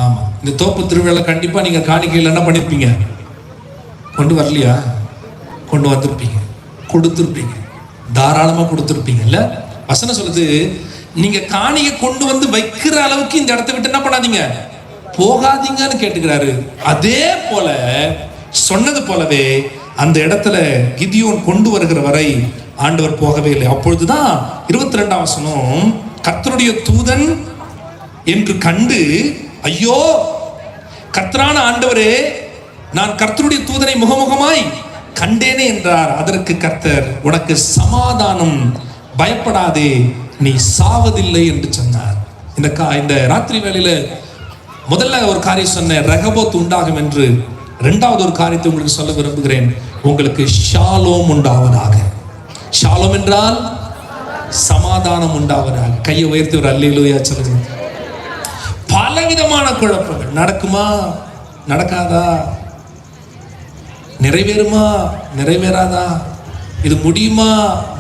ஆமா, இந்த தோப்பு திருவிழா கண்டிப்பா நீங்க காணிக்கையில் என்ன பண்ணிருப்பீங்க? கொண்டு வரலையா? கொண்டு வந்திருப்பீங்க, கொடுத்திருப்பீங்க, தாராளமா கொடுத்திருப்பீங்க. இல்ல வசனம் சொல்லுது, நீங்க காணியை கொண்டு வந்து வைக்கிற அளவுக்கு இந்த இடத்தை விட்டு என்ன பண்ணாதீங்க, போகாதீங்கன்னு கேட்டுக்கிறாரு. அதே போல சொன்னது போலவே அந்த இடத்துல கிதியோன் கொண்டு வருகிற வரை ஆண்டவர் போகவே இல்லை. அப்பொழுதுதான் 22ஆம் வசனம், கர்த்தருடைய தூதன் என்று கண்டு, ஐயோ கர்த்தரான ஆண்டவரே, நான் கர்த்தருடைய தூதனை முகமுகமாய் கண்டேனே என்றார். அதற்கு கர்த்தர், உனக்கு சமாதானம், பயப்படாதே, நீ சாவதில்லை என்று சொன்னார். இந்த ராத்திரி வேளையில முதல்ல ஒரு காரியம் சொன்ன, ரகபோத் உண்டாகும் என்று. இரண்டாவது ஒரு காரியத்தை உங்களுக்கு சொல்ல விரும்புகிறேன், உங்களுக்கு ஷாலோம் உண்டாவதாக. ஷாலோம் என்றால் சமாதானம் உண்டாவதாக. கையை உயர்த்தி ஒரு அல்லேலூயா சொல்லுங்க. பலவிதமான குழப்பங்கள் நடக்குமா, நடக்காதா, நிறைவேறுமா, நிறைவேறாதா, இது முடியுமா,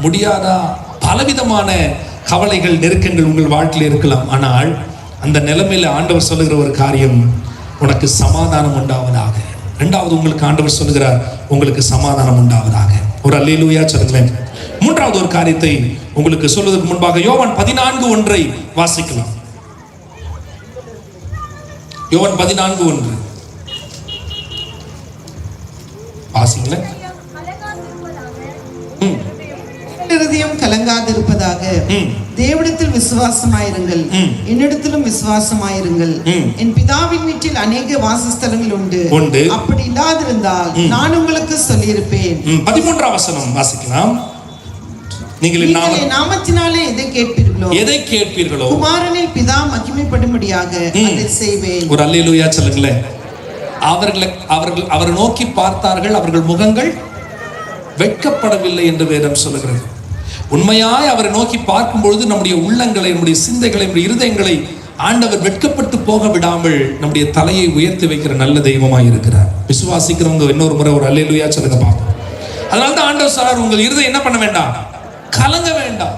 முடியாதா, பலவிதமான கவலைகள், நெருக்கங்கள் உங்கள் வாழ்க்கையில் இருக்கலாம். ஆனால் அந்த நிலைமையில ஆண்டவர் சொல்லுகிற ஒரு காரியம், உனக்கு சமாதானம் உண்டாவதாக. இரண்டாவது, உங்களுக்கு ஆண்டவர் சொல்லுகிறார், உங்களுக்கு சமாதானம் உண்டாவதாக. ஒரு அல்லேலூயா சொல்லுங்களேன். மூன்றாவது ஒரு காரியத்தை உங்களுக்கு சொல்வதற்கு முன்பாக யோவான் 14:1 வாசிக்கலாம். யோவான் 14:1 வாசிங்களேன். இருதயம் கலங்காதிருப்பதாக. தேவனிடத்தில் விசுவாசமாயிருங்கள், என்னிடத்திலும் விசுவாசமாயிருங்கள். என் பிதாவின் வீட்டில் அநேக வாசஸ்தலங்கள் உண்டு. அப்படி இல்லாதிருந்தால் நான் உங்களுக்கு சொல்லியிருப்பேன். 13ஆம் வசனம் வாசிக்கலாம். நீங்கள் என் நாமத்தினாலே எதை கேட்பீர்களோ குமாரனில் பிதா மகிமைப்படும்படியாக அதை செய்வேன். ஒரு அல்லேலூயா சொல்லுங்களேன். அவரை நோக்கி பார்த்தார்கள், அவர்கள் முகங்கள் வெட்கப்படவில்லை என்று வேதம் சொல்லுகிறது. உண்மையாய் அவரை நோக்கி பார்க்கும் பொழுது நம்முடைய உள்ளங்களை, நம்முடைய சிந்தைகளை, நம்முடைய இருதயங்களை ஆண்டவர் வெட்கப்பட்டு போக விடாமல் நம்முடைய தலையை உயர்த்தி வைக்கிற நல்ல தெய்வமாய் இருக்கிறார். விசுவாசிக்கிறவங்க இன்னொரு முறை ஒரு அல்லேலூயா சொல்லுங்க பார்ப்போம். அதனால்தான் ஆண்டவர் சொல்றார், உங்கள் இருதயம் என்ன பண்ண வேண்டாம், கலங்க வேண்டாம்.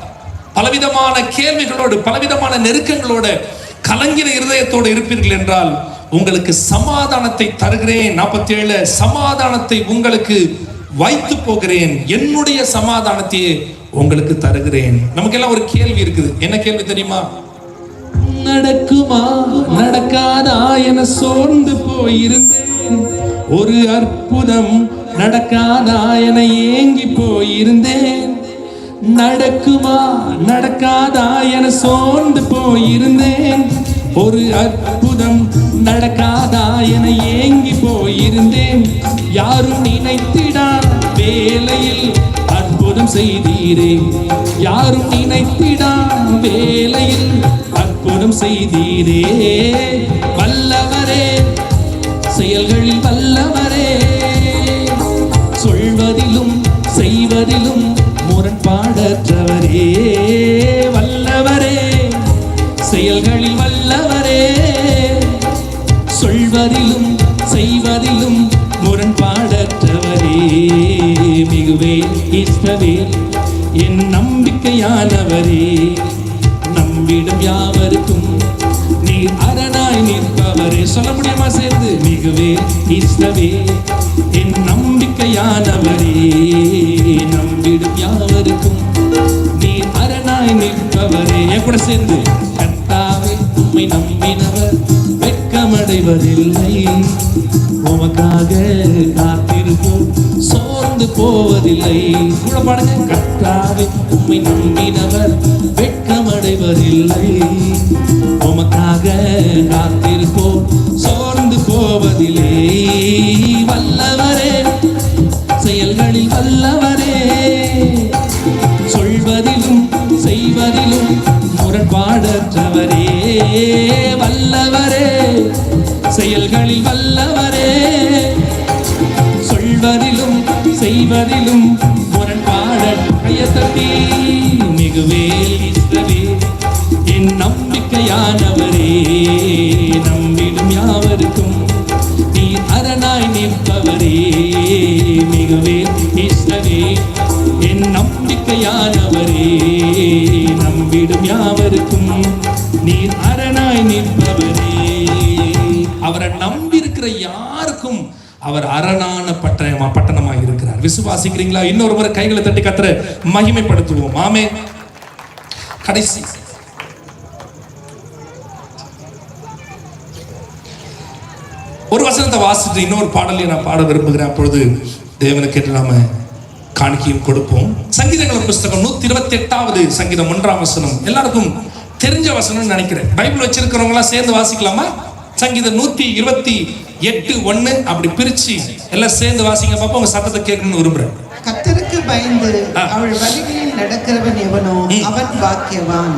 பலவிதமான கேள்விகளோடு, பலவிதமான நெருக்கங்களோட கலங்கின இருதயத்தோடு இருப்பீர்கள் என்றால் உங்களுக்கு சமாதானத்தை தருகிறேன். 47 சமாதானத்தை உங்களுக்கு வைத்து போகிறேன், என்னுடைய சமாதானத்தையே உங்களுக்கு தருகிறேன். நமக்கெல்லாம் ஒரு கேள்வி இருக்குது. என்ன கேள்வி தெரியுமா? நடக்குமா நடக்காதா என சோர்ந்து போயிருந்தேன், ஒரு அற்புதம் நடக்காதா என ஏங்கி போயிருந்தேன். நடக்குமா நடக்காதா என சோர்ந்து போயிருந்தேன், ஒரு அற்புதம் நடக்காதா என ஏங்கி போயிருந்தேன். யாரும் நினைத்திடா வேளையில் அற்புதம் செய்தீரே, யாரும் நினைத்திடா வேளையில் அற்புதம் செய்தீரே. வல்லவரே, செயல்களில் வல்லவரே, சொல்வதிலும் செய்வதிலும் முரண்பாடற்றவரே. வல்லவரே, செயல்களில் வல்லவரே, சொல்வதிலும் செய்வதிலும் முரண்பாடற்றவரே. மிகுவேல் இஸ்ரவேல் என் நம்பிக்கையானவரே, நம்பிடும் யாவருக்கும் நீர் அரணாய் நிற்பவரே. சொல்ல முடியுமா சேர்ந்து? மிகுவேல் இஸ்ரவேல் என் நம்பிக்கையானவரே, நம்பிடும் யாவருக்கும் நீர் அரணாய் நிற்பவரே. என் கூட சேர்ந்து, கர்த்தாவே உம்மை நம்பினவர் வெட்கமடைவதில்லை, உமக்காக காத்திருப்போம் சோர்ந்து போவதில்லை. கூட பாடுங்க. கர்த்தாவே உம்மை நம்பினவர் வெட்கமடைவதில்லை, உமக்காக காத்திருப்போம் சோர்ந்து போவதில்லை. வல்லவரே, செயல்களில் வல்லவரே, சொல்வதிலும் செய்வதிலும் முரண்பாடற்றவரே. வல்லவரே, செயல்களில் வல்லவரே, சொல்வதிலும் செய்வதிலும் முரண்பாடற்றவரே. மிகுவேல் இஸ்ரவேல் என் நம்பிக்கையானவரே, நம்பிடும் யாவருக்கும் நீ அரணாய் நிற்பவரே. மிகுவேல் இஸ்ரவேல் என் நம்பிக்கையானவரே, நம்பிடும் யாவருக்கும் நீர் அரணாய் நிற்பவரே. அவரை நம்பி இருக்கிற யாருக்கும் அவர் அரணான பட்டணமாக இருக்கிறார். விசுவாசிக்கிறீங்களா? இன்னொரு முறை கைகளை தட்டி கர்த்தரை மகிமைப்படுத்துவோம். ஆமென். கடைசி ஒரு வசனத்தை வாசித்து இன்னொரு பாடலை நான் பாட விரும்புகிறேன். அப்பொழுது தேவனுக்கு நாம காணிக்கையும் கொடுப்போம். சங்கீதங்கள் புஸ்தகம் 128வது சங்கீதம் 1ஆம் வசனம் எல்லாருக்கும் தெரிஞ்ச வசனம்னு நினைக்கிறேன். பைபிள் வச்சிருக்கிறவங்க எல்லாம் சேர்ந்து வாசிக்கலாமா? சங்கீதம் 128:1 அப்படி பிரிச்சு எல்லாம் சேர்ந்து வாசிங்க பாப்போம். உங்க சத்தத்தை கேட்கணும்னு விரும்புறேன். கர்த்தருக்கு பயந்து அவள் வழிகளில் நடக்கிறவன் எவனோ அவன் பாக்கியவான்.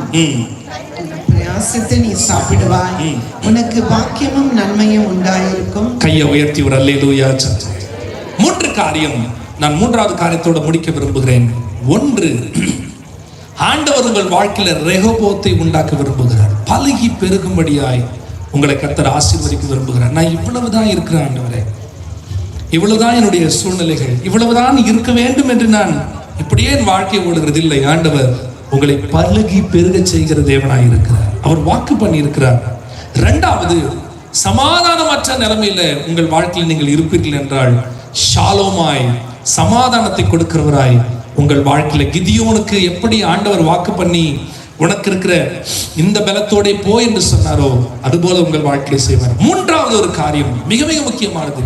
பிரயாசத்தை நீ சாப்பிடுவாய், உனக்கு பாக்கியமும் நன்மையும் உண்டாயிருக்கும். கையை உயர்த்தி ஒரு அல்லேலூயா. 3 காரியம் நான் 3வது காரியத்தோட முடிக்க விரும்புகிறேன். 1, ஆண்டவர் உங்கள் வாழ்க்கையில ரெகோபோத்தை உண்டாக்க விரும்புகிறார். பலுகி பெருகும்படியாய் உங்களை கர்த்தர் ஆசீர்வதிக்க விரும்புகிறார். நான் இவ்வளவுதான் இருக்கிறேன் ஆண்டவரே, இவ்வளவுதான் என்னுடைய சூழ்நிலைகள், இவ்வளவுதான் இருக்க வேண்டும் என்று நான் இப்படியே என் வாழ்க்கையை ஓடுகிறது இல்லை. ஆண்டவர் உங்களை பலுகி பெருக செய்கிற தேவனாய் இருக்கிறார். அவர் வாக்கு பண்ணி இருக்கிறார். 2வது, சமாதானமற்ற நிலைமையில உங்கள் வாழ்க்கையில் நீங்கள் இருப்பீர்கள் என்றால் ஷாலோமாய் சமாதானத்தை கொடுக்கிறவராய் உங்கள் வாழ்க்கையில கிதியோனுக்கு எப்படி ஆண்டவர் வாக்கு பண்ணி உனக்கு இருக்கிற இந்த பலத்தோட போ என்று சொன்னாரோ அதுபோல உங்கள் வாழ்க்கையை செய்வார். 3வது ஒரு காரியம் மிக மிக முக்கியமானது.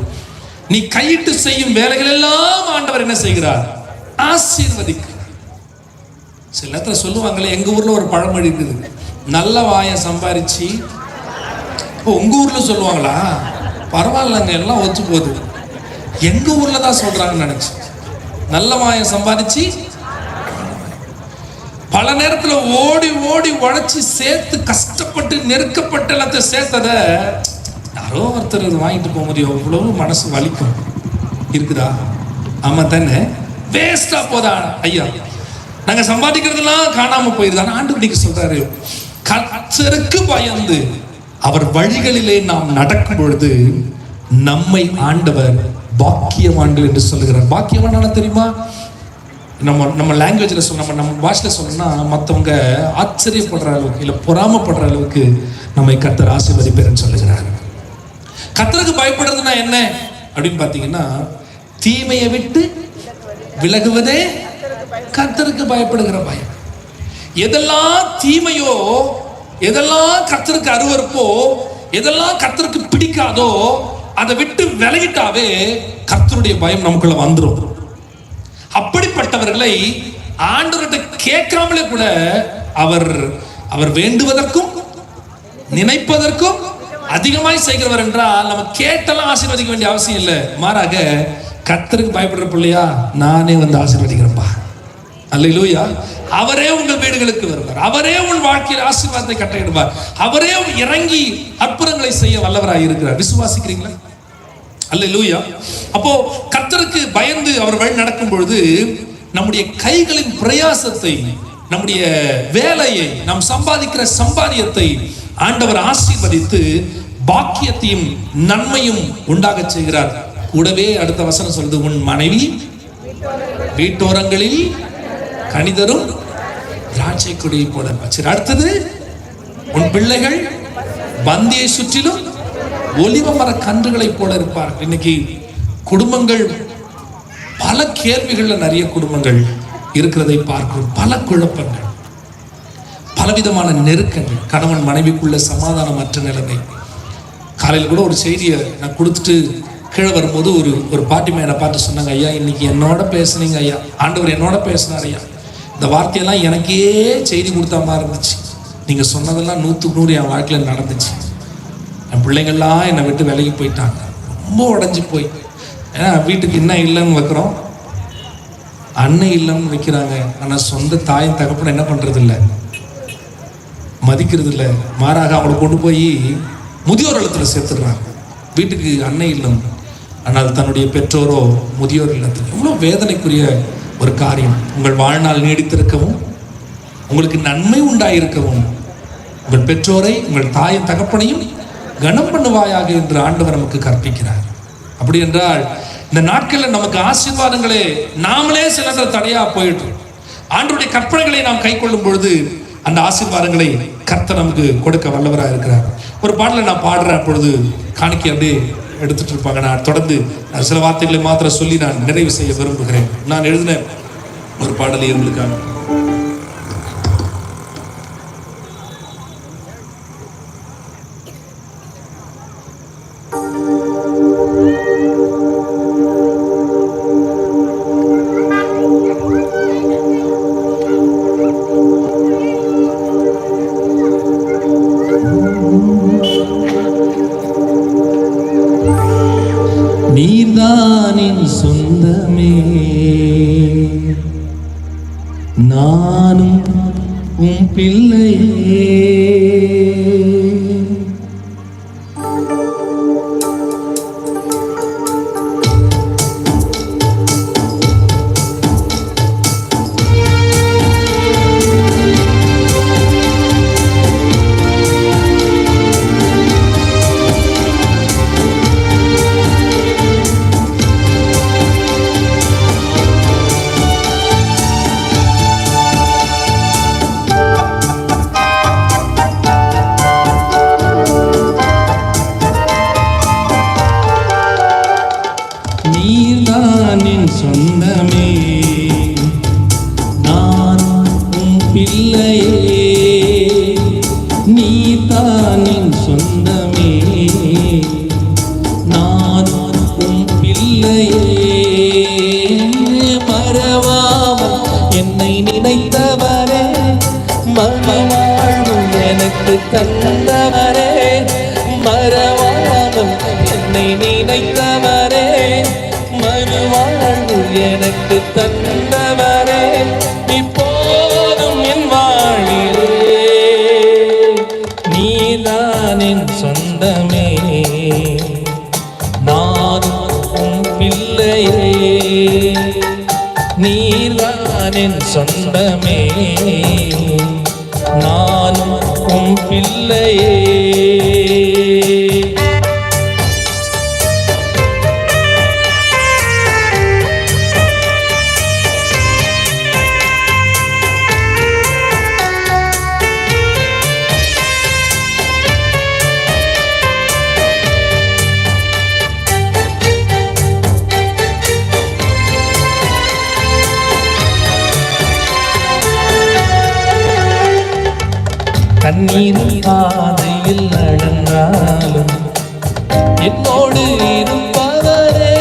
நீ கையிட்டு செய்யும் வேலைகள் எல்லாம் ஆண்டவர் என்ன செய்கிறார்? ஆசீர்வதிக்கிறார். சில நேரத்தில் சொல்லுவாங்களே, எங்க ஊர்ல ஒரு பழமொழி இருக்குது, நல்ல வாயை சம்பாரிச்சு. உங்க ஊர்ல சொல்லுவாங்களா? பரவாயில்லங்க, எல்லாம் ஒத்து போகுது. எங்க ஊர்ல தான் சொல்றாங்கன்னு நினைச்சு. நல்ல வாயை சம்பாதிச்சு பல நேரத்துல ஓடி ஓடி உழைச்சி சேர்த்து கஷ்டப்பட்டு நெருக்கப்பட்டு எல்லாத்தையும் சேர்த்தத யாரோ ஒருத்தர் வாங்கிட்டு போக முடியும். அவ்வளவு மனசு வலிக்கும் இருக்குதா? ஆமா தானே? வேஸ்டா போதா ஐயா? நாங்க சம்பாதிக்கிறதெல்லாம் காணாம போயிருதான். ஆண்டு இன்னைக்கு சொல்றாரு, கர்த்தருக்கு பயந்து அவர் வழிகளிலே நாம் நடக்கும் பொழுது நம்மை ஆண்டவர் பாக்கியவான்கள் என்று சொல்லுகிறார். பாக்கியவான தெரியுமா? நம்ம லாங்குவேஜ்ல நம்ம பாஷையில சொன்னா மற்றவங்க ஆச்சரியப்படுற அளவுக்கு இல்ல பொறாமப்படுற அளவுக்கு நம்மை கர்த்தர் ஆசீர்வதிப்பார்னு சொல்லுகிறார். கர்த்தருக்கு பயப்படுறதுன்னா என்ன அப்படின்னு பாத்தீங்கன்னா, தீமையை விட்டு விலகுவதே கர்த்தருக்கு பயப்படுகிற பயம். எதெல்லாம் தீமையோ, எதெல்லாம் கர்த்தருக்கு அருவருப்போ, எதெல்லாம் கர்த்தருக்கு பிடிக்காதோ அதை விட்டு விலகிட்டாவே கர்த்தருடைய பயம் நமக்குள்ள வந்துடும். அப்படிப்பட்டவர்களை ஆண்டவர்கிட்ட கேட்காமலே கூட அவர் வேண்டுவதற்கும் நினைப்பதற்கும் அதிகமாய் செய்கிறவர் என்றால் நம்ம கேட்டெல்லாம் ஆசீர்வதிக்க வேண்டிய அவசியம் இல்லை. மாறாக கர்த்தருக்கு பயப்படுற பிள்ளையா நானே வந்து ஆசீர்வதிக்கிறப்பா. அல்லேலூயா. அவரே உங்கள் வீடுகளுக்கு வருவார். அவரே உன் வாழ்க்கையில் ஆசீர்வாதத்தை கட்டளையிடுவார். அவரே இறங்கி அற்புதங்களை செய்ய வல்லவராய் இருக்கிறார். விசுவாசிக்கிறீங்களா? அல்லேலூயா. அப்போ கர்த்தருக்கு பயந்து அவர் வழி நடக்கும் பொழுது நம்முடைய கைகளின் பிரயாசத்தை, நம்முடைய வேலையை, நாம் சம்பாதிக்கிற சம்பாதியத்தை ஆண்டவர் ஆசீர்வதித்து பாக்கியத்தையும் நன்மையும் உண்டாக செய்கிறார். கூடவே அடுத்த வசனம் சொல்றது, உன் மனைவி வீட்டோரங்களில் கனிதரும் திராட்சை கொடியை போல. சரி, அடுத்தது உன் பிள்ளைகள் பந்தியை சுற்றிலும் ஒலிவ மர கன்றுகளை போல இருப்பார்கள். இன்னைக்கு குடும்பங்கள் பல கேள்விகள்ல நிறைய குடும்பங்கள் இருக்கிறதை பார்க்கிறோம். பல குழப்பங்கள், பலவிதமான நெருக்கங்கள், கணவன் மனைவிக்குள்ள சமாதானமற்ற நிலைமை. காலையில் கூட ஒரு செய்தியை நான் கொடுத்துட்டு கீழே வரும்போது ஒரு பாட்டி மேல பார்த்து சொன்னாங்க, ஐயா இன்னைக்கு என்னோட பேசுனீங்க ஐயா, ஆண்டவர் என்னோட பேசினார் ஐயா, இந்த வார்த்தையெல்லாம் எனக்கே செய்தி கொடுத்த மாதிரி இருந்துச்சு, நீங்க சொன்னதெல்லாம் 100க்கு 100 என் வாழ்க்கையில் நடந்துச்சு. என் பிள்ளைங்கள்லாம் என்னை விட்டு விலகி போயிட்டாங்க, ரொம்ப உடஞ்சி போய். ஏன்னா வீட்டுக்கு என்ன இல்லைன்னு வைக்கிறோம், அன்னை இல்லைன்னு வைக்கிறாங்க. ஆனால் சொந்த தாயின் தகப்பனை என்ன பண்றது இல்லை, மதிக்கிறது இல்லை. மாறாக அவங்களை கொண்டு போய் முதியோர் இல்லத்தில் சேர்த்துடுறாங்க. வீட்டுக்கு அன்னை இல்லம், ஆனால் தன்னுடைய பெற்றோரோ முதியோர் இல்லத்தில். எவ்வளோ வேதனைக்குரிய ஒரு காரியம். உங்கள் வாழ்நாள் நீடித்திருக்கவும் உங்களுக்கு நன்மை உண்டாயிருக்கவும் உங்கள் பெற்றோரை, உங்கள் தாயின் தகப்பனையும் கனம் பண்ணுவாயாக என்று ஆண்டவர் நமக்கு கற்பிக்கிறார். அப்படி என்றால் இந்த நாட்களில் நமக்கு ஆசீர்வாதங்களே நாமளே சில தடையா போயிட்டு, ஆண்டவருடைய கற்பனைகளை நாம் கை கொள்ளும் பொழுது அந்த ஆசீர்வாதங்களை கர்த்தர் நமக்கு கொடுக்க வல்லவராக இருக்கிறார். ஒரு பாடலை நான் பாடுறேன், அப்பொழுது காணிக்கை அப்படியே எடுத்துட்டு இருப்பாங்க. நான் தொடர்ந்து சில வார்த்தைகளை மாத்திரம் சொல்லி நான் நிறைவு செய்ய விரும்புகிறேன். நான் எழுதின ஒரு பாடலை உங்களுக்காக. நீர்தானின் சொந்தமே, நானும் உம் பிள்ளையே. நீர்தானின் சொந்தமே, நான் உம் பிள்ளையே. நீர்தானின் சொந்தமே, நான் உம் பிள்ளையே. மறவாமல் என்னை நினைத்தவரே, எனக்கு தந்தவரே, மறவாமல் என்னை நினைத்தவரே, மறுவாழ்வு எனக்கு தந்தவரே, இப்போதும் என் வாழிலே நீதான் என் சொந்தமே, நானும் உன் பிள்ளையே, நீதான் என் சொந்தமே, நானும் உன் பிள்ளையே. கண்ணீர் பாதையில் நடந்தாலும் என்னோடு இருப்பவரே,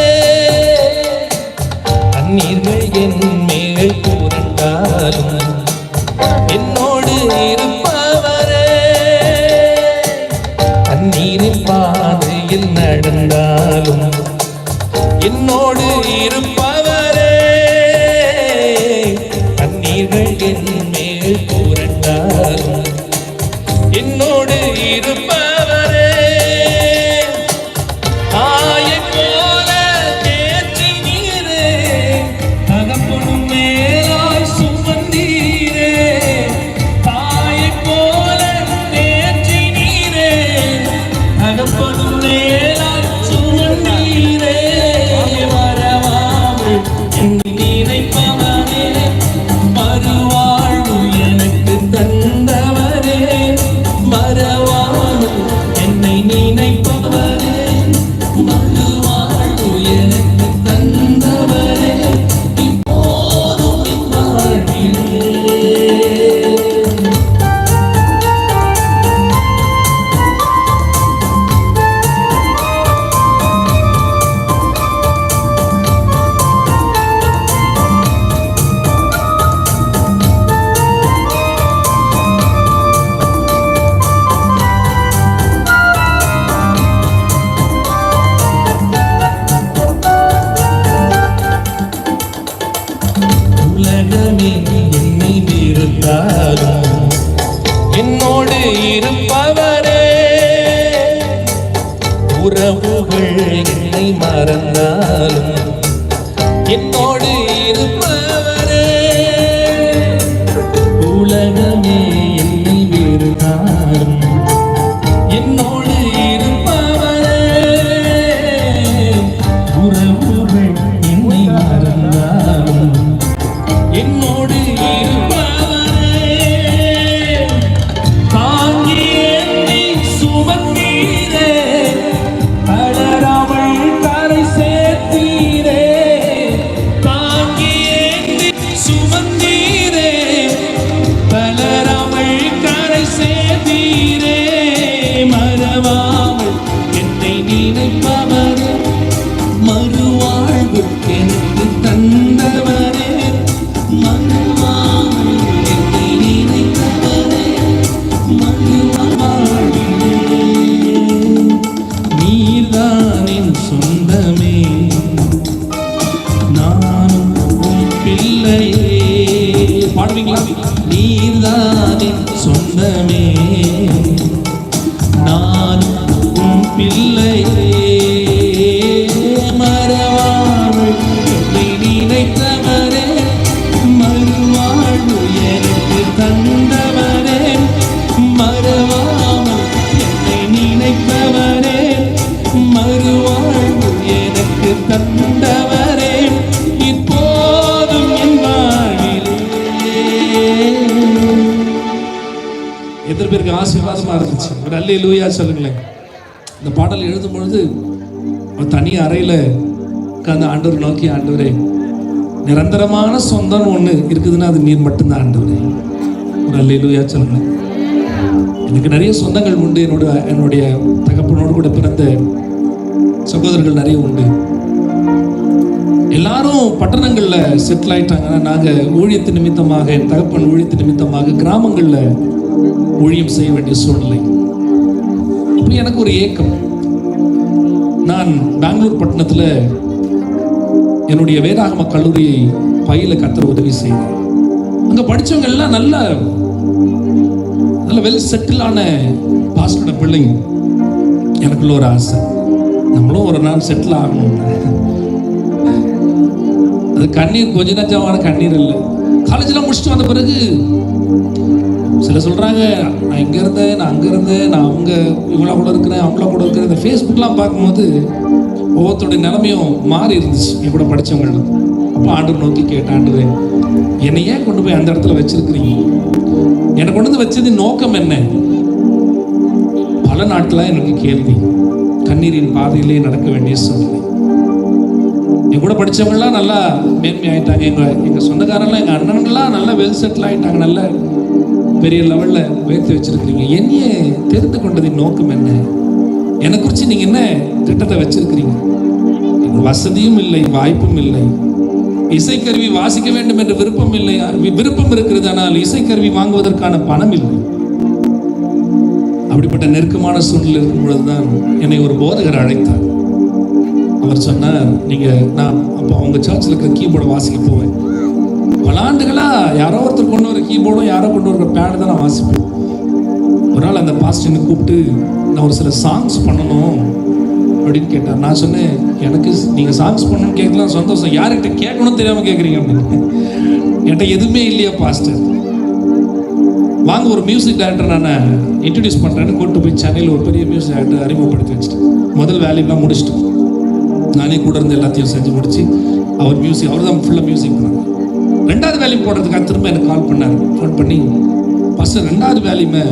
கண்ணீர்கள் என் மேல் புரண்டாலும் என்னோடு இருப்பவரே, கண்ணீரின் பாதையில் நடந்தாலும் என்னோடு இருப்பவரே, கண்ணீர்கள் என் மேல் புரண்டாலும் என்னோடு இருப்பவரே, தாயைப் போல தேற்றினீரே, தகப்பனும் மேலாய் சுமந்தீரே, தாயைப் போல தேற்றினீரே, தகப்பனும் மேலாய் சுமந்தீரே, மறவாமல் என்னை நினைப்பவரே, மறுவாழ்வு எனக்கு தந்தவரே, மறவாமல் என்னை நினைப்பவரே, மறுவாழ்வு எனக்கு தந்தவரே, இப்போதும் என் வாழ்விலே. உலகமே என்னை வெறுத்தாலும் என்னோடு இருப்பவரே, உறவுகள் என்னை மறந்தாலும் என்னோடு இருப்பவரே, உலகமே என்னை வெறுத்தாலும் என்னோடு இருப்பவரே, உறவுகள் என்னை மறந்தாலும் என்னோடு இருப்பவரே, தாங்கி என்னை சுமந்தீரே, தளராமல் கரை சேர்த்தீரே, தாங்கி என்னை சுமந்தீரே, தளராமல் கரை சேர்த்தீரே, மறவாமல் என்னை நினைப்பவரே, மறுவாழ்வு எனக்கு தந்தவரே, மறுவாழ்வு என்னை நினைத்தவரே, மறுவாழ்விலே நீர்தான் என் சொந்தமே, நானும் உன் பிள்ளையே. பாடுவீங்களா? நீர்தான் என் சொந்தமே, நானும் உன் பிள்ளையே, மறவாமல் என்னை நினைத்தவரே, மறுவாழ்வு எனக்கு தந்தவரே, மறவாமல் என்னை நினைத்தவரே, மறுவாழ்வு எனக்கு தந்தவரே, இப்போதும் என் வாழ்விலே. எத்தனை பேருக்கு ஆசீர்வாதமா இருந்துச்சு? ஒரு அல்லேலூயா சொல்லுங்களேன். இந்த பாடல் எழுதும் பொழுது ஒரு தனி அறையில உட்கார்ந்து ஆண்டவர் நோக்கி, ஆண்டவரே நிரந்தரமான சொந்தம் ஒண்ணு இருக்குதுன்னா அது நீர் மட்டும்தான் ஆண்டவரே. ஒரு அல்லேலூயா சொல்லுங்களேன். எனக்கு நிறைய சொந்தங்கள் உண்டு. என்னுடைய தகப்பனோடு கூட பிறந்த சகோதரர்கள் நிறைய உண்டு. எல்லாரும் பட்டணங்களில் செட்டில் ஆயிட்டாங்கன்னா, நாங்கள் ஊழியத்து நிமித்தமாக, என் தகப்பன் ஊழியத்து நிமித்தமாக கிராமங்களில் ஊழியம் செய்ய வேண்டிய சூழ்நிலை. அப்போ எனக்கு ஒரு ஏக்கம். நான் பெங்களூர் பட்டணத்தில் என்னுடைய வேதாகம கல்லூரியை பயில கர்த்தர் உதவி செய்தார். அங்கே படித்தவங்க எல்லாம் நல்ல வெல் செட்டிலான பாஸ்டரோட பிள்ளைங்க. எனக்குள்ள ஒரு ஆசை, நம்மளும் ஒரு நாள் செட்டில் ஆகணும். அது கண்ணீர், கொஞ்ச நஞ்சமான கண்ணீர் இல்லை. காலேஜெலாம் முடிச்சுட்டு வந்த பிறகு சில சொல்கிறாங்க, நான் இங்கே இருந்தேன், நான் அங்கே இருந்தேன், நான் அவங்க இவங்கள கூட இருக்கிறேன், அவங்கள கூட இருக்கிறேன். இந்த ஃபேஸ்புக்லாம் பார்க்கும்போது ஒவ்வொருத்தருடைய நிலைமையும் மாறி இருந்துச்சு என் கூட படித்தவங்களும். அப்போ ஆண்டவர் நோக்கி கேட்டேன், ஆண்டவரே என்னை ஏன் கொண்டு போய் அந்த இடத்துல வச்சிருக்கிறீங்க? என்னை கொண்டு வந்து வச்சது நோக்கம் என்ன? பல நாட்களாக எனக்கு கேள்வி. கண்ணீரின் பாதையிலே நடக்க வேண்டிய சூழ்நிலை. என் கூட படித்தவங்களாம் நல்லா மேன்மை ஆகிட்டாங்க. எங்கள் சொந்தக்காரெல்லாம், எங்கள் அண்ணன்கள்லாம் நல்லா வெல் செட்டில் ஆகிட்டாங்க, நல்ல பெரிய லெவலில் உயர்த்தி வச்சிருக்கிறீங்க. என்னையே தெரிந்து கொண்டதின் நோக்கம் என்ன? என்னை குறித்து நீங்கள் என்ன திட்டத்தை வச்சிருக்கிறீங்க? வசதியும் இல்லை, வாய்ப்பும் இல்லை, இசைக்கருவி வாசிக்க வேண்டும் என்ற விருப்பம் இல்லை. விருப்பம் இருக்கிறது, ஆனால் இசைக்கருவி வாங்குவதற்கான பணம் இல்லை. அப்படிப்பட்ட நெருக்கமான சூழ்நிலை இருக்கும் பொழுதுதான் என்னை ஒரு போதகர் அழைத்தார். அவர் சொன்னார், நான் அப்போ அவங்க சர்ச்சில் இருக்கிற கீபோர்டை வாசிக்க போவேன். பல ஆண்டுகளா யாரோ ஒருத்தர் கொண்டு வர கீபோர்டும் யாரோ கொண்டு வர பேடு தான் நான் வாசிப்பேன். ஒரு நாள் அந்த பாஸ்டரை கூப்பிட்டு நான் ஒரு சில சாங்ஸ் பண்ணணும் அப்படின்னு கேட்டார். நான் சொன்னேன், எனக்கு நீங்கள் சாங்ஸ் பண்ணணும்னு கேட்கலாம் சந்தோஷம், யார்கிட்ட கேட்கணும்னு தெரியாமல் கேட்குறீங்க அப்படின்னு. என்கிட்ட எதுவுமே இல்லையா பாஸ்டர், வாங்க ஒரு மியூசிக் டைரக்டர் நான் இன்ட்ரடியூஸ் பண்ணுறேன்னு கூப்பிட்டு போய் சென்னையில் ஒரு பெரிய மியூசிக் டைரக்டர் அறிமுகப்படுத்தி வச்சுட்டேன். முதல் வேலையெல்லாம் முடிச்சிட்டோம். நானே கூட இருந்து எல்லாத்தையும் செஞ்சு முடிச்சு அவர் தான் ஃபுல்லாக மியூசிக் பண்ணார். ரெண்டாவது வேலையும் போடுறதுக்காக திரும்ப எனக்கு கால் பண்ணார். ஃபோன் பண்ணி, பாஸ்டர் ரெண்டாவது வேலையுமே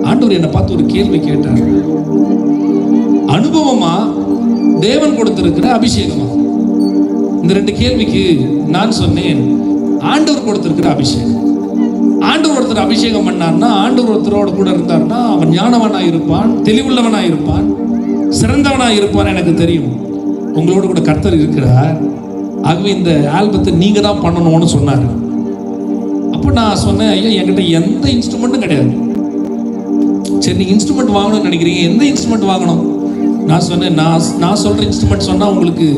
ஆண்டவர் என்னை பார்த்து ஒரு கேள்வி கேட்டார், அனுபவமா தேவன் கொடுத்திருக்கிற அபிஷேகமா? இந்த ரெண்டு கேள்விக்கு நான் சொன்னேன், ஆண்டவர் கொடுத்திருக்கிற அபிஷேகம். ஆண்டவர் ஒருத்தர் அபிஷேகம் பண்ணார்னா, ஆண்டவர் ஒருத்தரோட கூட இருந்தார்னா அவன் ஞானவனாக இருப்பான், தெளிவுள்ளவனாக இருப்பான், சிறந்தவனாக இருப்பான். எனக்கு தெரியும் உங்களோட கூட கர்த்தர் இருக்கிறார். ஆகவே இந்த ஆல்பத்தை நீங்க தான் பண்ணணும்னு சொன்னார். அப்போ நான் சொன்னேன், ஐயா என்கிட்ட எந்த இன்ஸ்ட்ருமெண்ட்டும் கிடையாது. சரி, நீங்க இன்ஸ்ட்ருமெண்ட் வாங்கணும்னு நினைக்கிறீங்க, எந்த இன்ஸ்ட்ருமெண்ட் வாங்கணும்? நான் சொன்னேன், நான் சொல்ற இன்ஸ்ட்ருமெண்ட் சொன்னா உங்களுக்கு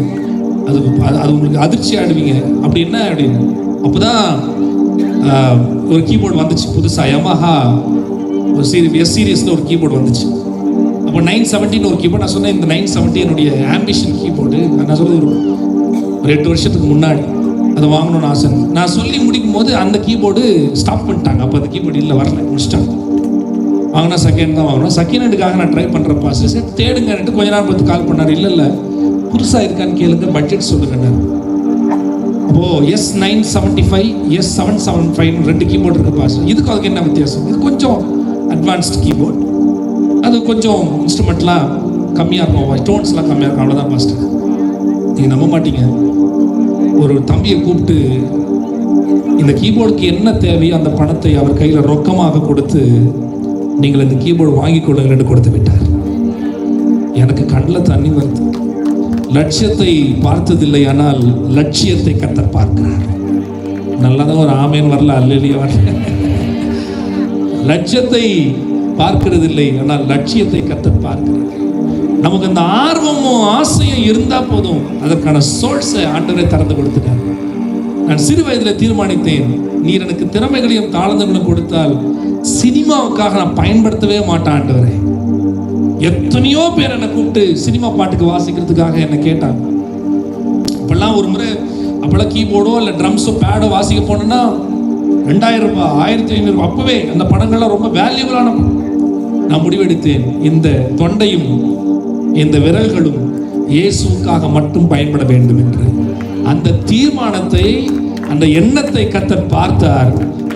அது உங்களுக்கு அதிர்ச்சி ஆடுவீங்க. அப்படி என்ன அப்படின்னு. அப்போதான் ஒரு கீபோர்டு வந்துச்சு புதுசா, யமஹா ஒரு சீரியஸ்ல ஒரு கீபோர்டு வந்துச்சு. அப்போ 970 ஒரு கீபோர்டு. நான் சொன்னேன், இந்த 970 என்னுடைய ஆம்பிஷன் கீபோர்டு. நான் சொல்றது ஒரு 8 வருஷத்துக்கு முன்னாடி அதை வாங்கணும்னு ஆசை. நான் சொல்லி முடிக்கும் போது அந்த கீபோர்டு ஸ்டாப் பண்ணிட்டாங்க. அப்போ அந்த கீபோர்டு இல்லை, வரல, முடிச்சிட்டாங்க. வாங்கினா செகண்ட் தான் வாங்கணும். செகண்ட் ஹேண்டுக்காக நான் ட்ரை பண்ணுறேன் பாஸ்டர். சரி தேடுங்கன்ட்டு கொஞ்ச நேரம் பார்த்து கால் பண்ணார். இல்லை புதுசாக இருக்கான்னு கேளுங்க, பட்ஜெட் சொல்லுங்க. அப்போது S975 S775 2 கீபோர்டு இருக்குது பாஸ்டர். இதுக்கு அதுக்கு என்ன வித்தியாசம்? இது கொஞ்சம் அட்வான்ஸ்டு கீபோர்டு, அது கொஞ்சம் இன்ஸ்ட்ருமெண்ட்லாம் கம்மியாக இருக்கும், டோன்ஸ்லாம் கம்மியாக இருக்கும், அவ்வளோதான் பாஸ்டர். நீங்கள் நம்ப மாட்டீங்க, ஒரு தம்பியை கூப்பிட்டு இந்த கீபோர்டுக்கு என்ன தேவையோ அந்த பணத்தை அவர் கையில் ரொக்கமாக கொடுத்து, நீங்கள் இந்த கீபோர்டு வாங்கி கொள்ளுங்கள் கொடுத்து விட்டார். எனக்கு கண்ணில் தண்ணி வருது. லட்சியத்தை பார்த்ததில்லை, ஆனால் லட்சியத்தை கர்த்தர் பார்க்கிறார். நல்லாதான் ஒரு ஆமேன் வரல, அல்லேலூயா வரல. லட்சியத்தை பார்க்கிறது இல்லை, ஆனால் லட்சியத்தை கர்த்தர் பார்க்கிறார். நமக்கு அந்த ஆர்வமும் ஆசையும் இருந்தா போதும், அதற்கான சோர்ஸை ஆண்டவரே திறந்து கொடுத்துட்டார். நான் சிறு வயதில் தீர்மானித்தேன், நீர் எனக்கு திறமைகளையும் தாளந்துகளையும் கொடுத்தால் சினிமாவுக்காக நான் பயன்படுத்தவே மாட்டேன் ஆண்டவரே. எத்தனையோ பேர் என்னை கூப்பிட்டு சினிமா பாட்டுக்கு வாசிக்கிறதுக்காக என்னை கேட்டாங்க. அப்பெல்லாம் ஒரு முறை அப்பெல்லாம் கீபோர்டோ இல்லை ட்ரம்ஸோ பேடோ வாசிக்க போனோன்னா 2000 ரூபாய் 1500 அப்பவே அந்த பணங்கள்லாம் ரொம்ப வேல்யூபிளான. நான் முடிவெடுத்தேன், இந்த தொண்டையும் இந்த விரல்களும் இயேசுவுக்காக மட்டும் பயன்பட வேண்டும் என்று. அந்த தீர்மானத்தை, அந்த எண்ணத்தை கர்த்தர் பார்த்தார்.